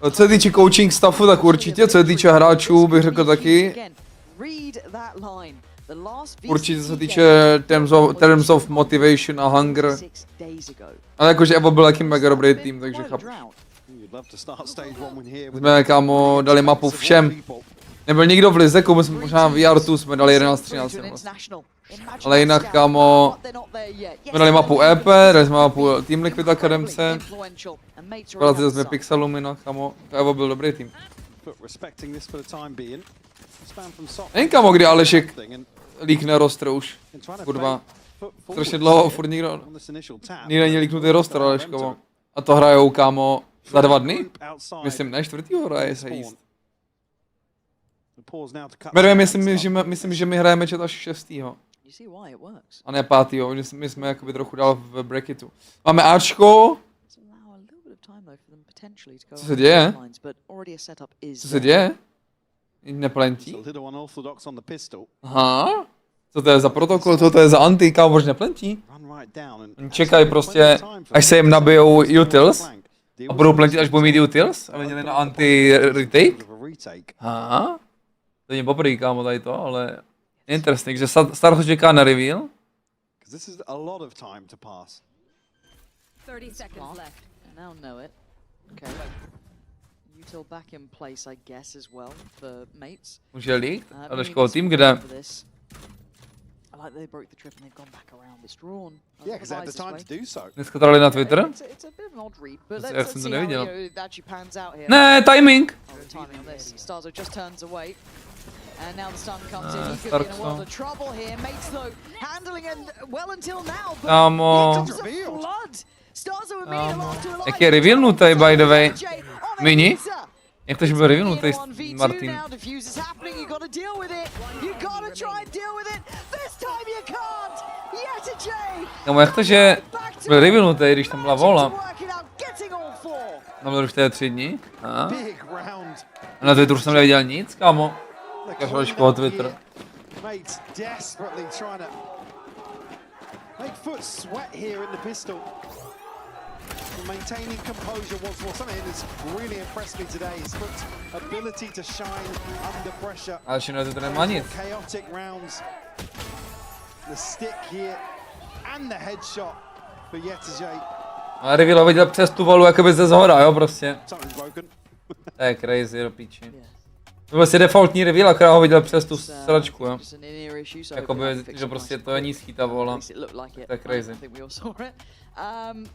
co se týče coaching staffu, tak určitě, co se týče hráčů, bych řekl taky. Určitě se týče terms of motivation a hunger. Ale jakože Evo byl jaký mega dobrý tým, takže chápu. Jsme, kámo, dali mapu všem. Nebyl nikdo v Lizeku, my jsme možná v VR2 jsme dali 11-13 vlastně. Ale jinak, kámo, jsme dali mapu EP, dali jsme mapu Team Liquid Academce. Spalaci jsme Pixelumina, kámo, Evo byl dobrý tým. Nevím, kámo, kdy Alešek líkne roster už, kurva. Strašně dlouho, furt nikdo není líknutý roster, Aleškovo. A to hrajou, kámo, za 2 dny? Myslím, ne, 4. hraje se jíst. Myslím, že my hrajeme chat až 6. A ne 5. My jsme jakoby trochu dál v bracketu. Máme Ačko. Co se děje? Co se děje? Neplentí? Aha. Co to je za protokol? Co to je za anti? Kámo, proč neplentí? Čekají prostě, až se jim nabijou utils. A budou plentit, až budou mít utils? A měli na anti-retake? Aha. To není poprvé, kámo, tady to, ale interesting, že Star to čeká na reveal. 30 seconds left. Now know it. Okay. Util back in place, I guess, as well for mates. Může lík? Aleškovo tým, kde? I like that they broke the trip and they've gone back around. It's drawn. Yeah, because they had the time to do so. Dneska to dali na Twitter? It's a bit of an odd read, but Já let's jsem to see how neviděl. it actually pans out here. Ne, timing! Oh, the timing on this. Starzo just turns away. And now the stun comes in. He could be in a world of trouble here. Mates though handling it well until now. But Kámo. here comes a flood. Starzo and Minny the last two alive. Jak je revealnutý, by the way. Minny? Jak to, že byl revealnutý Marteen? Kámo, jak to, že byl revealnutý, když tam byla vola? Nebyl už tady 3 dní? A na Twitteru jsem neviděl nic, kámo. Kašlačko o Twitter. Maintaining composure once more. Something that's really impressed me today is FUT's ability to shine under pressure. Ale že to nemá nic. Chaotic rounds. The stick here and the headshot for Yetajay. A reveal viděl přes tu volu jakoby ze zhora, jo, prostě. To je crazy, do píči. To byl vlastně defaultní reveal, akorát ho viděl přes tu sračku, jo. Jakoby, že prostě to je nízký ta vola. To je crazy.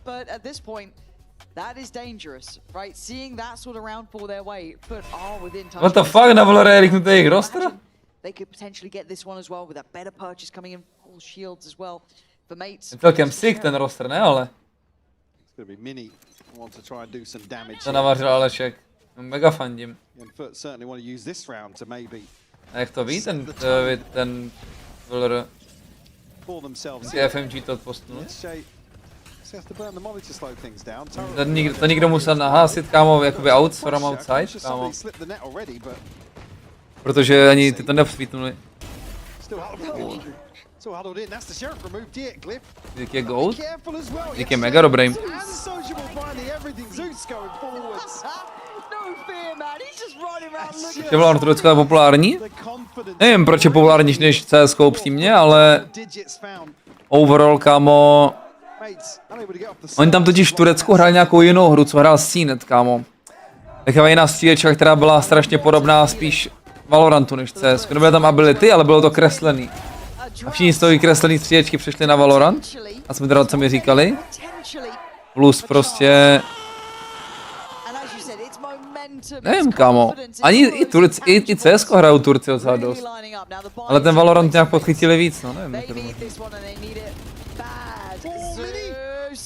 But at this point, that is dangerous, right? Seeing that sort of round fall their way, FUT are within touch. What the fuck, na Valorant rychnutý jejich roster? They could potentially get this one as well with a better purchase coming in, full shields as well for mates. Je celkem sick ten roster, ne ale? It's going to be Minny who wants to try and do some damage. To navařil Alešek. Mega fandím. And FUT certainly want to use this round to maybe. A jak to ví ten Valorant? FMG to postnul. To někdo musel nahásit, kámo, jakoby from outside, kámo. Protože ani ty to nevsvítnuli. Dík je gold, dík je mega dobrý. Je Valorant docela populární? Nevím, proč je populárnější než CSK upřímně, ale overall, kámo. Oni tam totiž v Turecku hráli nějakou jinou hru, co hrál CNET, kámo. Taková jiná střílečka, která byla strašně podobná spíš Valorantu než CS. Nebyly tam ability, ale bylo to kreslený. A všichni z toho kreslený střílečky přešli na Valorant. A jsme teda, co mi říkali. Plus prostě... Nevím, kámo. Ani i CS hrajou Turci docela dost. Ale ten Valorant nějak podchytili víc, no nevím.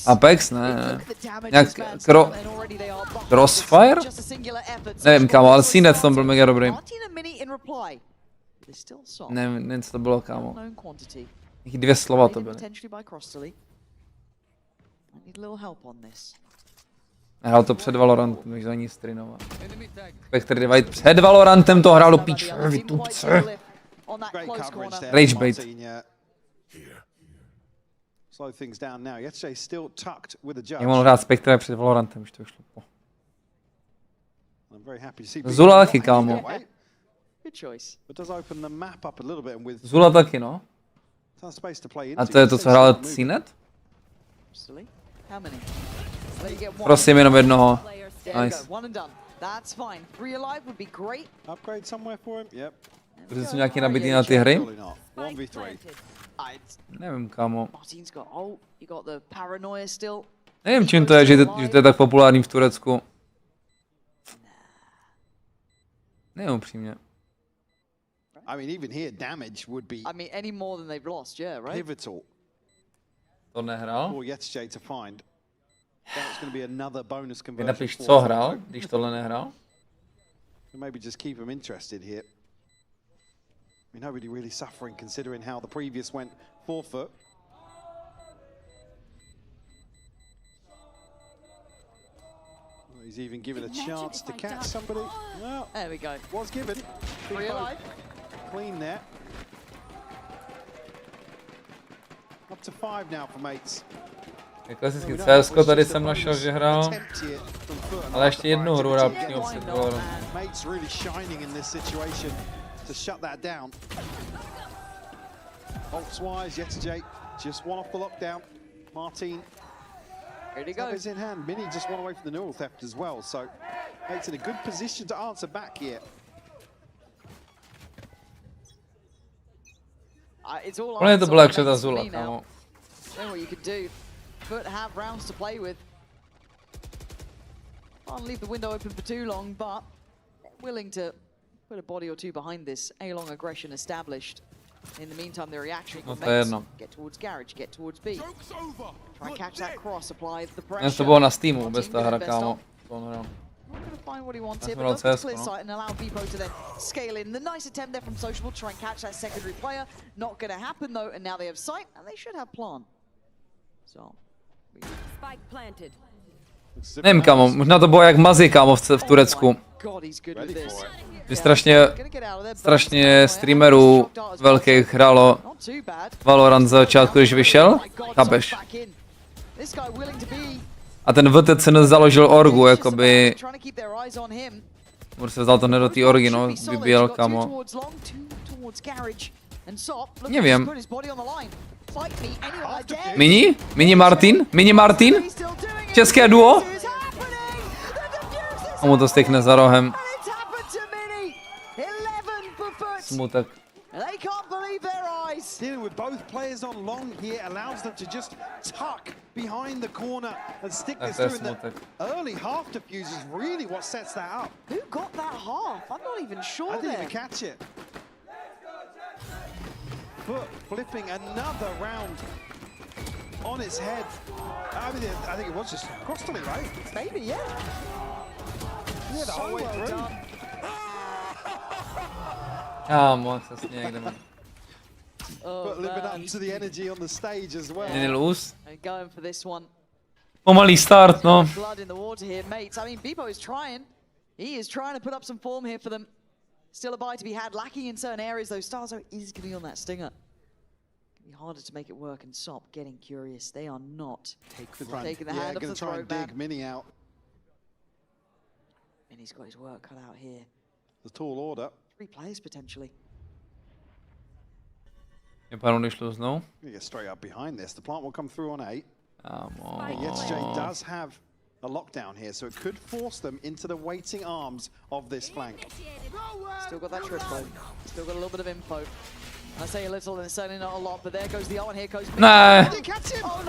Apex, ne. Nějak Crossfire? Nevím, kámo, ale CNET tam byl mega dobrý. Nevím, co to bylo, kámo. Nějaký 2 slova to byly. Hrál to před Valorantem, takže za ní streamoval. Spectre Divide před Valorantem to hrál do píče, vytupce. Ragebait. Jak mohl hrát Spectre před Valorantem, už to šlo. Zula taky, kámo. Zula taky, no. A to je to, co hrál CNET? Prosím, jenom jednoho. Nice. Protože jsou nějaký nabitý na ty hry? Nevím, kámo. Nevím, čím to je, že to je tak populární v Turecku. Nevím, upřímně. To nehrál? Vy napiš, co hrál, když tohle nehrál? Maybe just keep him interested here. I mean, nobody really suffering considering how the previous went for FUT. Well, he's even given a chance to catch somebody. Well, there we go. Was given. Clean there. Up to 5 now for mates. Klasický CSko tady jsem našel, že hrál, ale ještě jednu hru hrál přímo před Valorant. Marteen. Here he goes in hand. Minny just one away from the neural theft as well, so makes it a good position to answer back here. It's all Ono je to eyes byla on jak ta mates Zula, for me now. kámo. Know what you could do. But have rounds to play with. Can't leave the window open for too long, but willing to put a body or two behind this. A-long aggression established. In the meantime, the reaction from mates. Get towards garage, get towards B. Try and catch that cross, apply the pressure. To bylo na Steamu vůbec ta hra, kámo. Not going to find what he wants here, That's but what opens it clear says, sight and allow Vipo to then scale in. The nice attempt there from Sociable to try and catch that secondary player. Not going to happen though, and now they have sight, and they should have plan. So. Spike planted. Nevím, kámo, možná to bylo jak Mazi, kámo, v Turecku. God, he's good with this. Kdy strašně streamerů velkých hrálo Valorant za začátku, když vyšel, chápeš? A ten VTC založil orgu, jakoby... Může se vzal to hned do té orgy, no, vybíjel, kámo. Nevím. Minny? Minny Marteen? Minny Marteen? České duo? A mu to stykne za rohem. Smutek. They can't believe their eyes. Dealing with both players on long here allows them to just tuck behind the corner and stick this through. And the early half defuse is really what sets that up. Who got that half? I'm not even sure. I didn't even catch it. But flipping another round on its head. I think it was just cross to me, right? Maybe, yeah. Yeah, the whole way through. Kámo, přesně někde mám. But living up to the energy on the stage as well. Není lůz. Going for this one. Pomalý start, no. Blood in the water here, mates. I mean, Vipo is trying. He is trying to put up some form here for them. Still a buy to be had, lacking in certain areas though. Starzo is going to be on that stinger. It'll be harder to make it work, and Sop getting curious. They are not taking the hand off the throat, man. Dig Minny out. Minny's got his work cut out here. The tall order. 3 players potentially. Vypadá, když lůznou. You get straight up behind this. The plant will come through on 8. Kámo. Jay does have a lockdown here, so it could force them into the waiting arms of this flank. Still got that trip though. Still got a little bit of info. I say a little, and certainly not a lot, but there goes the ult, here goes... Nah.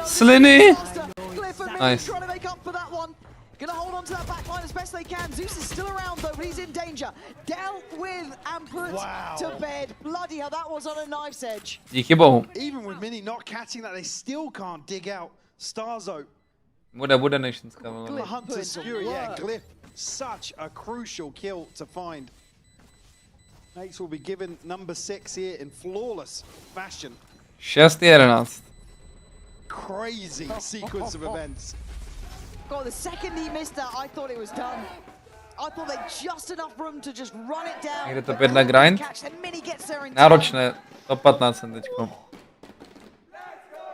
Sliny. Nice. Trying to make up for that one. Gonna hold on to that back line as best they can. Zeus is still around though, but he's in danger. Dealt with and put to bed. Bloody hell, that was on a knife's edge. Díky bohu. Even with Minny not catching that, they still can't dig out Starzo. Bude Nations, kámo. Hunt to secure, yeah, Glyph. Such a crucial kill to find. Mates will be given number 6 here in flawless fashion. 6-11. Crazy sequence of events. God, the second he missed that, I thought it was done. I thought they just enough room to just run it down. Někde to 5 na grind. Náročné, top 15 jsem teďko.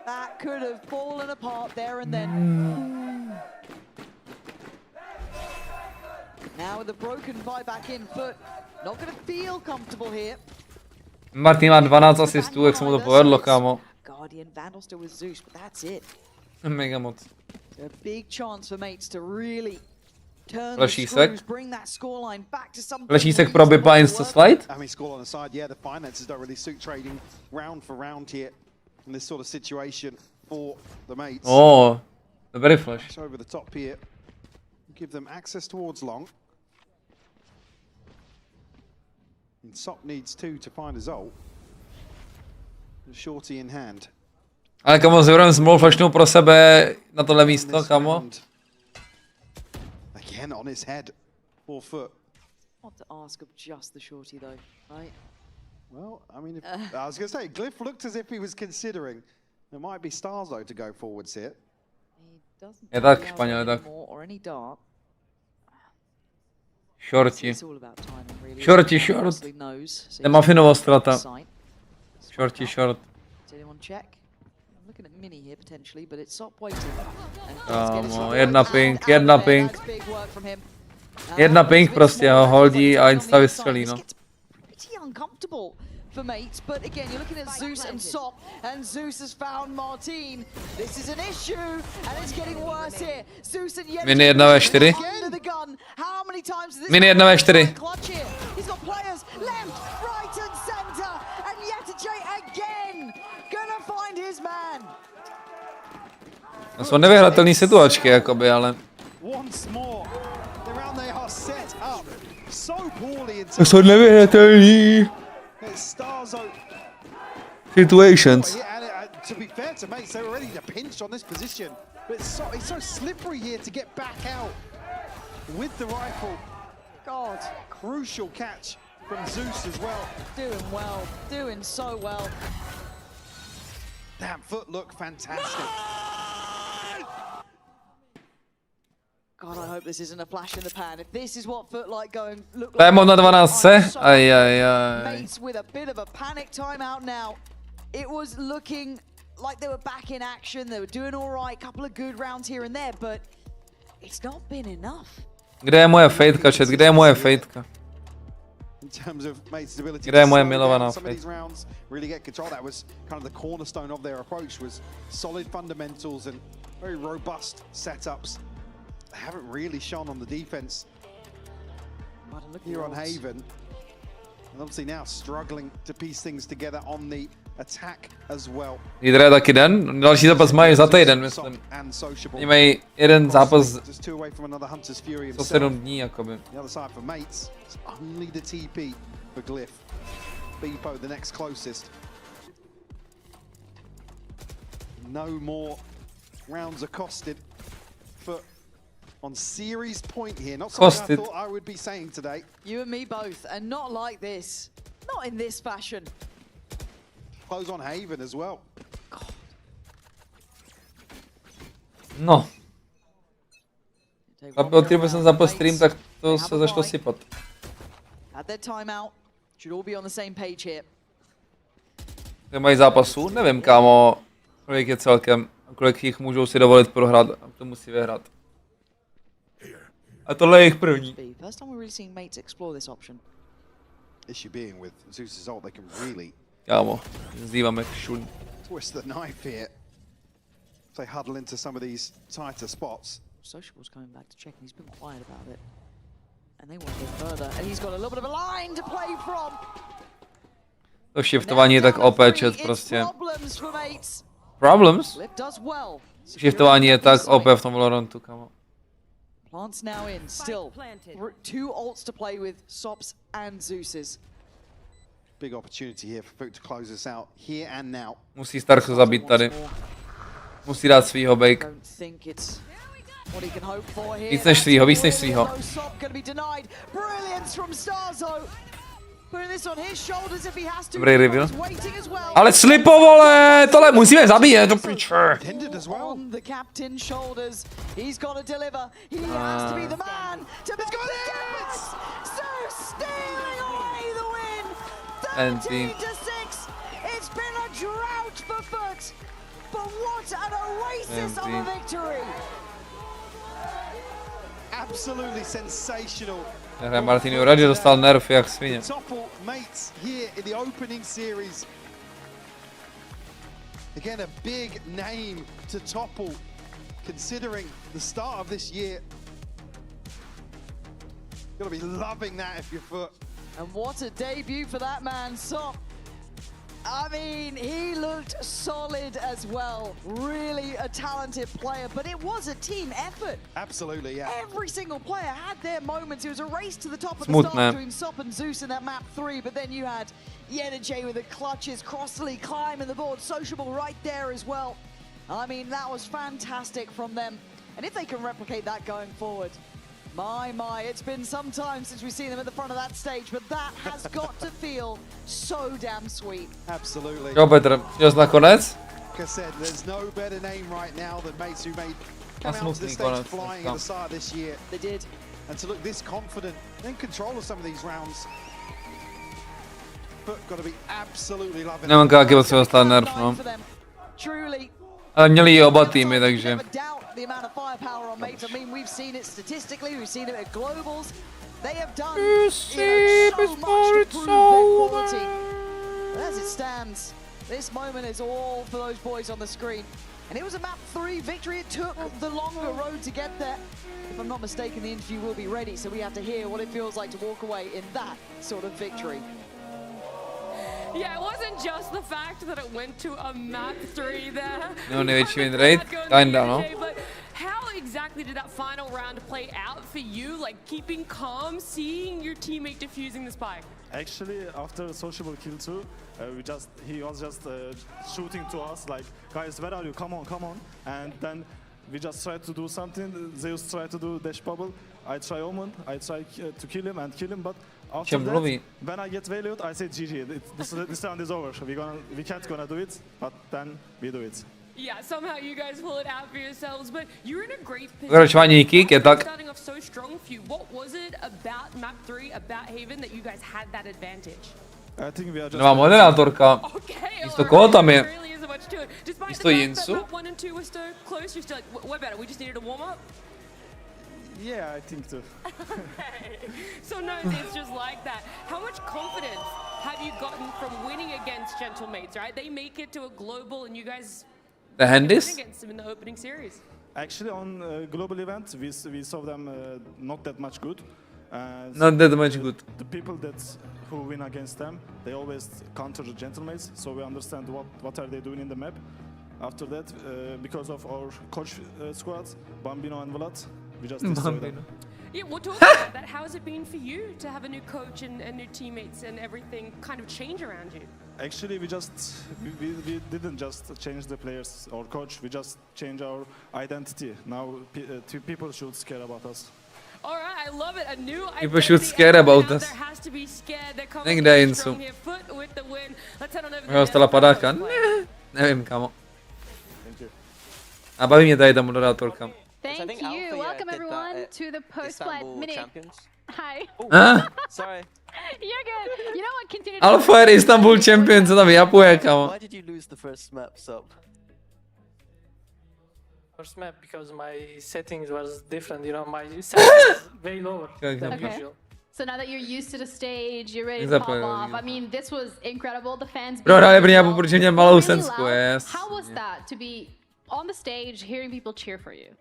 That could have fallen apart there and then. Now with a broken buyback in foot, not going to feel comfortable here. Marteen má 12 asistů, jak se mu to povedlo, kámo. Guardian Vandal still with Zeus, but that's it. Mega moc. A big chance for mates to really turn the screws, bring that scoreline back to something. Flashísek pro Bipa insta slide. I mean, score on the side, yeah, the finances don't really suit trading round for round here in this sort of situation for the mates. Oh, the very flash. Over the top here, give them access towards long. And Sop needs 2 to find his ult. Shorty in hand. Ale kamo, zrovna small flashnou pro sebe na tohle místo, kamo. Again on his head, 4 foot. What to ask of just the shorty though, right? Well, I mean, I was going to say, Glyph looked as if he was considering. There might be Starzo to go forwards here. He doesn't Je tak, Španěl, tak. or any dart. Shorty. It's all about timing, really. Shorty, short. Nemá finová strata. Shorty, short. Does anyone check? I'm looking at Minny here potentially, but it's Sop waiting. Kámo, jedna ping. Jedna ping prostě ho holdí a insta vystřelí, no. Pretty uncomfortable for mates, but again, you're looking at Zeus and Sop, and Zeus has found Marteen. This is an issue, and it's getting worse here. Zeus and Yeti. Minny 1v4. How many times is this? Minny 1v4. He's got players left, right, and center, and Yeti again. To jsou nevyhratelné situačky, jakoby, ale... To jsou nevyhratelné situations. To be fair to mates, they're already pinched on this position, but it's so slippery here to get back out with the rifle. God, crucial catch from Zeus as well. Doing so well. Damn, FUT look fantastic. God, I hope this isn't a flash in the pan. If this is what FUT like going, look like. Diamond na 12. Ajajaj. Mates with a bit of a panic timeout now. It was looking like they were back in action. They were doing all right, couple of good rounds here and there, but it's not been enough. Kde je moje fejtka, chat? Kde je moje fejtka? In terms of mate's ability Kde je to moje slow milovaná down some of these fejtka? rounds, really get control. That was kind of the cornerstone of their approach, was solid fundamentals and very robust setups. They haven't really shone on the defense here on Haven. And obviously now struggling to piece things together on the attack as well. Zítra je taky den, další zápas mají za týden, myslím. Oni mají jeden zápas za 7 dní, jakoby. The other side for mates, it's only the TP for Glyph. Beepo, the next closest. No more rounds accosted for on series point here. Not something I thought I would be saying today. You and me both, and not like this. Not in this fashion. Close on Haven as well. No. Aby jsem zapl stream, tak to se začalo sypat. At their timeout, should all be on the same page here. Kde mají zápasů? Nevím, kámo, kolik je celkem, kolik jich můžou si dovolit prohrát a to musí vyhrát. A tohle je jejich první. First time we're really seeing mates explore this option. Issue being with Zeus's ult, they can really Kámo, zdívám jak šun. twist the knife here. If they huddle into some of these tighter spots. Sociable's coming back to check and he's been quiet about it. And they want to go further. And he's got a little bit of a line to play from. To shiftování je tak OP, chat, prostě. Problems? Shiftování je tak OP v tom Valorantu, kámo. Plants now in, still. 2 ults to play with, Sops and Zeus's. Big opportunity here for FUT to close this out here and now. Musí Starku zabít tady. Musí dát svýho bake. Víc než svýho, víc než svýho. Dobrý reveal. Ale slipo, vole, tohle musíme zabíjet, do piče. It's been a drought for FUT, but what an oasis of a victory! Absolutely sensational. Marteen radši dostal nerf jak svině. Mates here in the opening series. Again, a big name to topple, considering the start of this year. You're gonna be loving that if you're FUT. And what a debut for that man, Sop. I mean, he looked solid as well. Really a talented player, but it was a team effort. Absolutely, yeah. Every single player had their moments. It was a race to the top of the start between Sop and Zeus in that map 3, but then you had Yenajay with the clutches, Crossley climbing the board, Sociable right there as well. I mean, that was fantastic from them. And if they can replicate that going forward, my, it's been some time since we've seen them at the front of that stage, but that has got to feel so damn sweet. Absolutely. Jo, Petr, just nakonec? Like I said, there's no better name right now than mates who made come out to the stage flying at the start of this year. They did. And to look this confident, in control of some of these rounds. But got to be absolutely loving it. Nemám káky potřeba dostat nerf, no. Ale měli i oba týmy, takže. The amount of firepower on mates. I mean, we've seen it statistically, we've seen it at globals. They have done so much to prove their quality. But as it stands, this moment is all for those boys on the screen. And it was a map 3 victory. It took the longer road to get there. If I'm not mistaken, the interview will be ready, so we have to hear what it feels like to walk away in that sort of victory. Yeah, it wasn't just the fact that it went to a map 3 there. No, největší win rate, kinda, no. did that final round play out for you? Like keeping calm, seeing your teammate defusing the spike? Actually, after sociable kill 2, he was just shooting to us like, guys, where are you? Come on. And then we just tried to do something. Zeus tried to do dash bubble. I try Omen. I try to kill him, but after that, when I get valued, I say GG. This round is over. We can't gonna do it, but then we do it. Yeah, somehow you guys pull it out for yourselves, but you're in a great Pokračování kick je tak. Starting off so strong for you. What was it about map 3, about Haven, that you guys had that advantage? I think we are just. Nová moderátorka. Místo koho tam je? Místo Jinsu? Map 1 and 2 were so close, you're still like, we're better. We just needed a warm up. Yeah, I think so. Okay. So no, it's just like that. How much confidence have you gotten from winning against Gentlemates, right? They make it to a global and you guys The Handys? against them in the opening series. Actually, on global event, we saw them not that much good. Not that much good. The people who win against them, they always counter the Gentlemates, so we understand what are they doing in the map. After that, because of our coach squads, Bambino and Vlad, we just destroyed them. Yeah, we'll talk about that. How has it been for you to have a new coach and new teammates and everything kind of change around you? Actually, we didn't just change the players or coach, we just changed our identity. Now people should care about us. All right, I love it. A new People should care about us. There has to be scared. They're coming Někde in Jinsu. strong here. FUT with the win. Let's head on over Možná dostala padáka? Ne, nevím, kamo. A baví mě tady ta moderátorka. Thank you. Welcome everyone to the post-flight Minny. Hi. Sorry. You're good. You know what? Continue. Alpha Air Istanbul Champion, co tam japuje, kamo. Why did you lose the first map, Sop? First map because my settings was different, you know, my settings was way lower than usual. So now that you're used to the stage, you're ready to pop off. I mean, this was incredible. The fans. Prohráli pro nějakou, protože měl malou sensku, yes. How was that to be on the stage, hearing people cheer for you?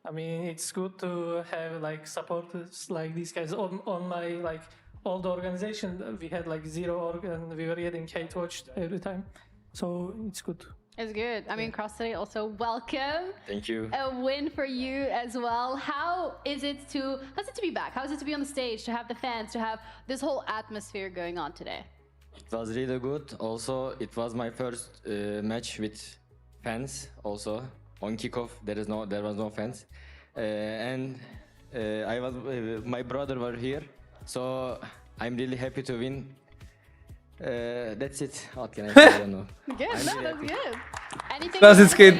I mean, it's good to have like supporters like these guys on my like old organization. We had like 0 org and we were getting hate watched every time, so it's good. It's good. I mean, Cross City also welcome. Thank you. A win for you as well. How's it to be back? How is it to be on the stage, to have the fans, to have this whole atmosphere going on today? It was really good. Also, it was my first match with fans. Also, on kickoff, there was no fans, and my brother were here, so I'm really happy to win. That's it. What can I say? I don't know. Good, no, that's good. Anything?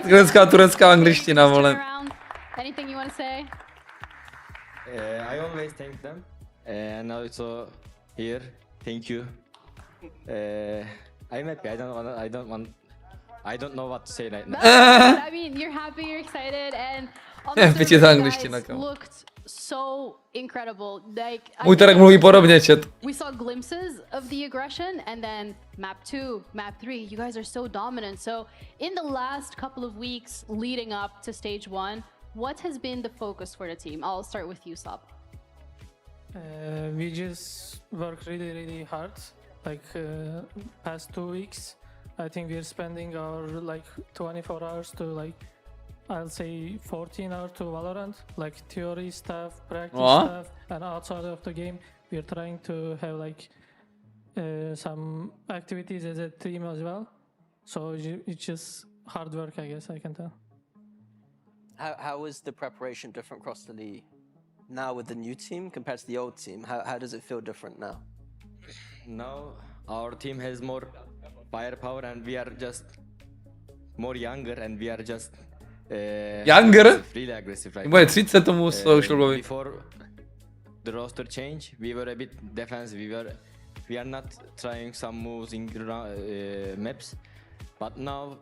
Klasická turecká angličtina, vole. Anything you want to say? I always thank them, and now it's here. Thank you. I'm happy. I don't know what to say right now. I mean, you're happy, you're excited, and on the server, you guys looked so incredible. Like, Můj Tarek mluví podobně, chat. We saw glimpses of the aggression, and then map 2, map 3, you guys are so dominant. So in the last couple of weeks leading up to stage 1, what has been the focus for the team? I'll start with you, Sop. We just worked really hard, like past 2 weeks. I think we're spending our like 24 hours to like, I'll say 14 hours to Valorant, like theory stuff, practice stuff, and outside of the game, we're trying to have like some activities as a team as well. So it's just hard work, I guess I can tell. How is the preparation different across the league now with the new team compared to the old team? How does it feel different now? Now our team has more firepower and we are just more younger and we are just Younger? really aggressive right Bude 30 tomu social blowi. Before the roster change, we were a bit defensive. We are not trying some moves in maps, but now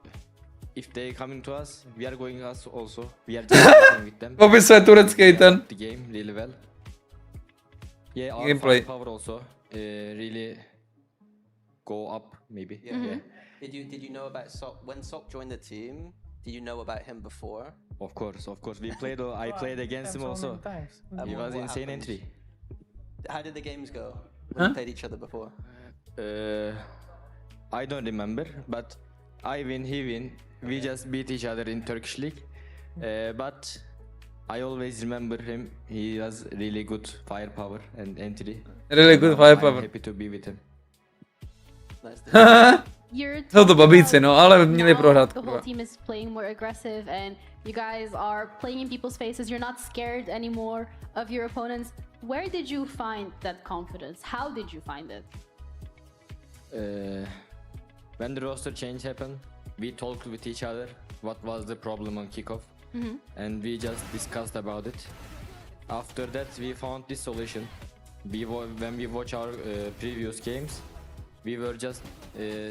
if they coming to us, we are going us also. We are just playing with them. Popisuje turecký ten. The game really well. Yeah, our Gameplay. firepower also really go up maybe. Yeah. Did you know about Sok when Sok joined the team? Did you know about him before? Of course. We played. I played against him also. He was insane entry. How did the games go when you played each other before? I don't remember, but I win, he win. We just beat each other in Turkish league. But I always remember him. He has really good firepower and entry. Really good firepower. I'm happy to be with him. Jsou to babíci, no, ale měli prohrát. The whole team is playing more aggressive and you guys are playing in people's faces. You're not scared anymore of your opponents. Where did you find that confidence? How did you find it? When the roster change happened, we talked with each other what was the problem on kickoff, and we just discussed about it. After that, we found this solution. When we watch our previous games, we were just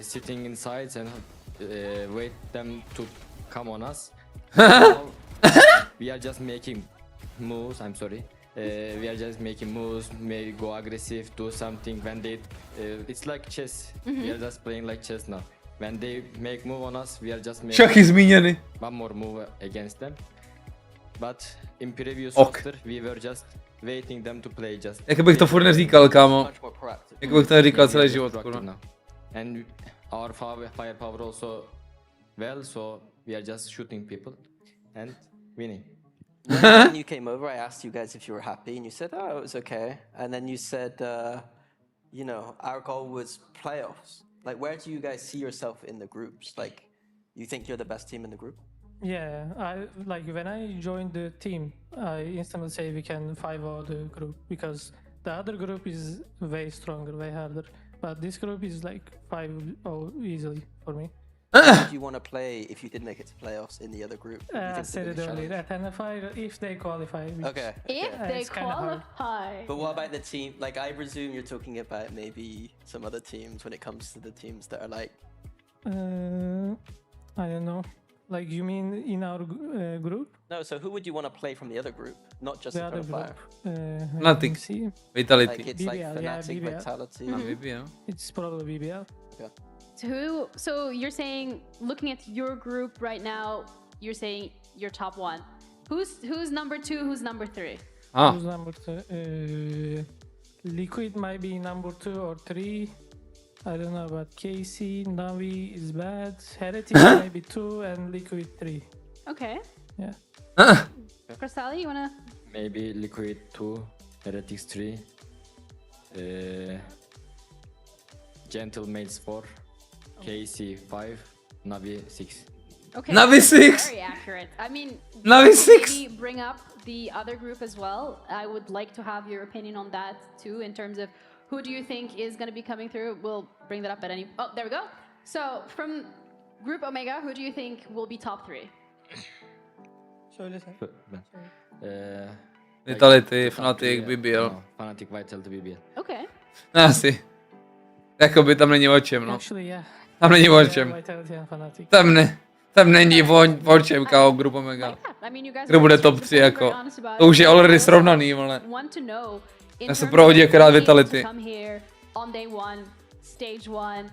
sitting in sides and wait them to come on us. Now, we are just making moves. I'm sorry. We are just making moves, maybe go aggressive, do something. When they, it's like chess. We are just playing like chess now. When they make move on us, we are just making one more move against them. But in previous roster, we were just waiting them to play just. Jak bych to furt neříkal, kámo. Jak bych to neříkal celý život, kurva. And our firepower also well, so we are just shooting people and winning. When you came over, I asked you guys if you were happy, and you said, "Oh, it was okay." And then you said, "You know, our goal was playoffs." Like, where do you guys see yourself in the groups? Like, you think you're the best team in the group? Yeah, when I joined the team, I instantly say we can 5-0 the group because the other group is way stronger, way harder. But this group is like 5-0 easily for me. Who do you want to play if you did make it to playoffs in the other group? I said it earlier, at if they qualify. Okay. If they qualify. But what about the team? Like, I presume you're talking about maybe some other teams when it comes to the teams that are like... I don't know. Like, you mean in our group? No, so who would you want to play from the other group? Not just the other qualifier. Nothing. Vitality. Like, it's like Fnatic, Vitality. BBL. It's probably BBL. Okay. So you're saying, looking at your group right now, you're saying you're top 1. Who's number 2? Who's number 3? Who's number 2? Liquid might be number 2 or 3. I don't know, but KC, Navi is bad. Heretic maybe 2 and Liquid 3. Okay. Yeah. Crystali, you wanna? Maybe Liquid 2, Heretics 3, Gentlemates 4, KC 5, Navi 6. Okay. Navi 6. Very accurate. I mean, Navi 6. Maybe bring up the other group as well. I would like to have your opinion on that too, in terms of who do you think is going to be coming through. We'll bring that up at any. Oh, there we go. So from Group Omega, who do you think will be top 3? Vitality, Fnatic, BBL. No, Fnatic, Vitality, BBL. Okay. Asi. Jakoby tam není o čem, no. Actually, yeah. Tam není o čem. Vitality and Fnatic. Tam není o čem, kámo, Group Omega. I mean, you guys Kdo bude top 3, jako. To už je already srovnaný, ale. Já se prohodí akorát Vitality. On day 1, stage 1,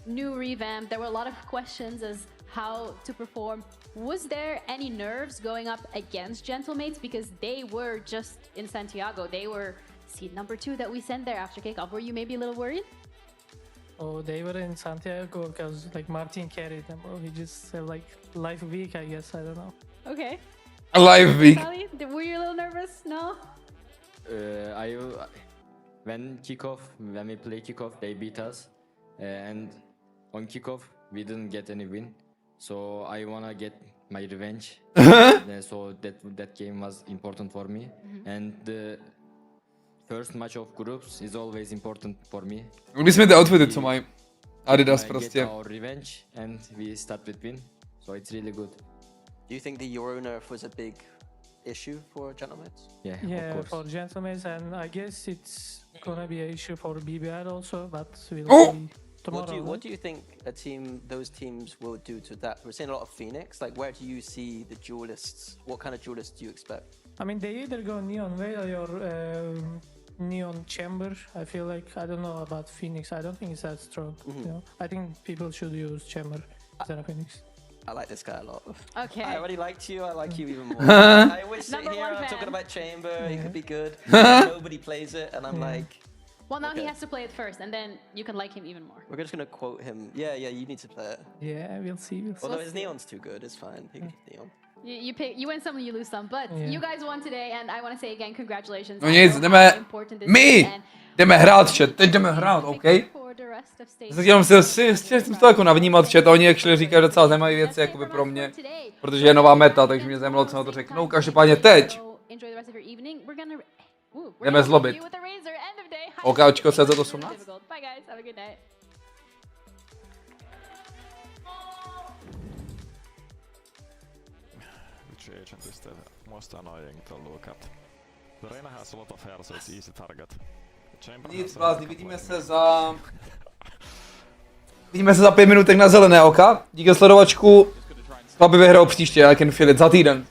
new revamp. There were a lot of questions as how to perform. Was there any nerves going up against Gentlemates because they were just in Santiago? They were seed number 2 that we sent there after kickoff. Were you maybe a little worried? Oh, they were in Santiago because like Marteen carried them. Oh, he just had like live week, I guess. I don't know. Okay. A live week. Sally, were you a little nervous? No. When we play kickoff, they beat us, and on kickoff we didn't get any win. So I wanna get my revenge. So that game was important for me, and the first match of groups is always important for me. My jsme ty outfity, co mají Adidas prostě. Get our revenge and we start with win, so it's really good. Do you think the Euro nerf was a big issue for Gentlemates? Yeah, yeah, of course. for Gentlemates, and I guess it's gonna be an issue for BBR also, but we'll see tomorrow. What do you think those teams will do to that? We're seeing a lot of Phoenix. Like, where do you see the duelists? What kind of duelists do you expect? I mean, they either go Neon Veil or Neon Chamber. I feel like, I don't know about Phoenix. I don't think it's that strong. You know? I think people should use Chamber instead of Phoenix. I like this guy a lot. Okay. I already liked you. I like you even more. I always sit here and I'm talking about Chamber. It could be good. Nobody plays it, and I'm like. Well, now he has to play it first, and then you can like him even more. We're just gonna quote him. Yeah, you need to play it. Yeah, we'll see. Although his Neon's too good, it's fine. He can Neon. You win some, you lose some, but you guys won today, and I want to say again, congratulations. No nic, jdeme hrát chat, teď jdeme hrát, OK? Jenom jsem to jako navnímat chat, oni actually říkají docela zajímavé věci jakoby pro mě, protože je nová meta, takže mě zajímalo, co na to řeknou, každopádně teď jdeme zlobit. OKčko CZ18? Most annoying to look at. The Reina has a lot of hair, so it's easy target. Nic blázni, vidíme se za 5 minutek na zelené oka. Díky sledovačku. Chlapi vyhrajou příště, I can feel it, za týden.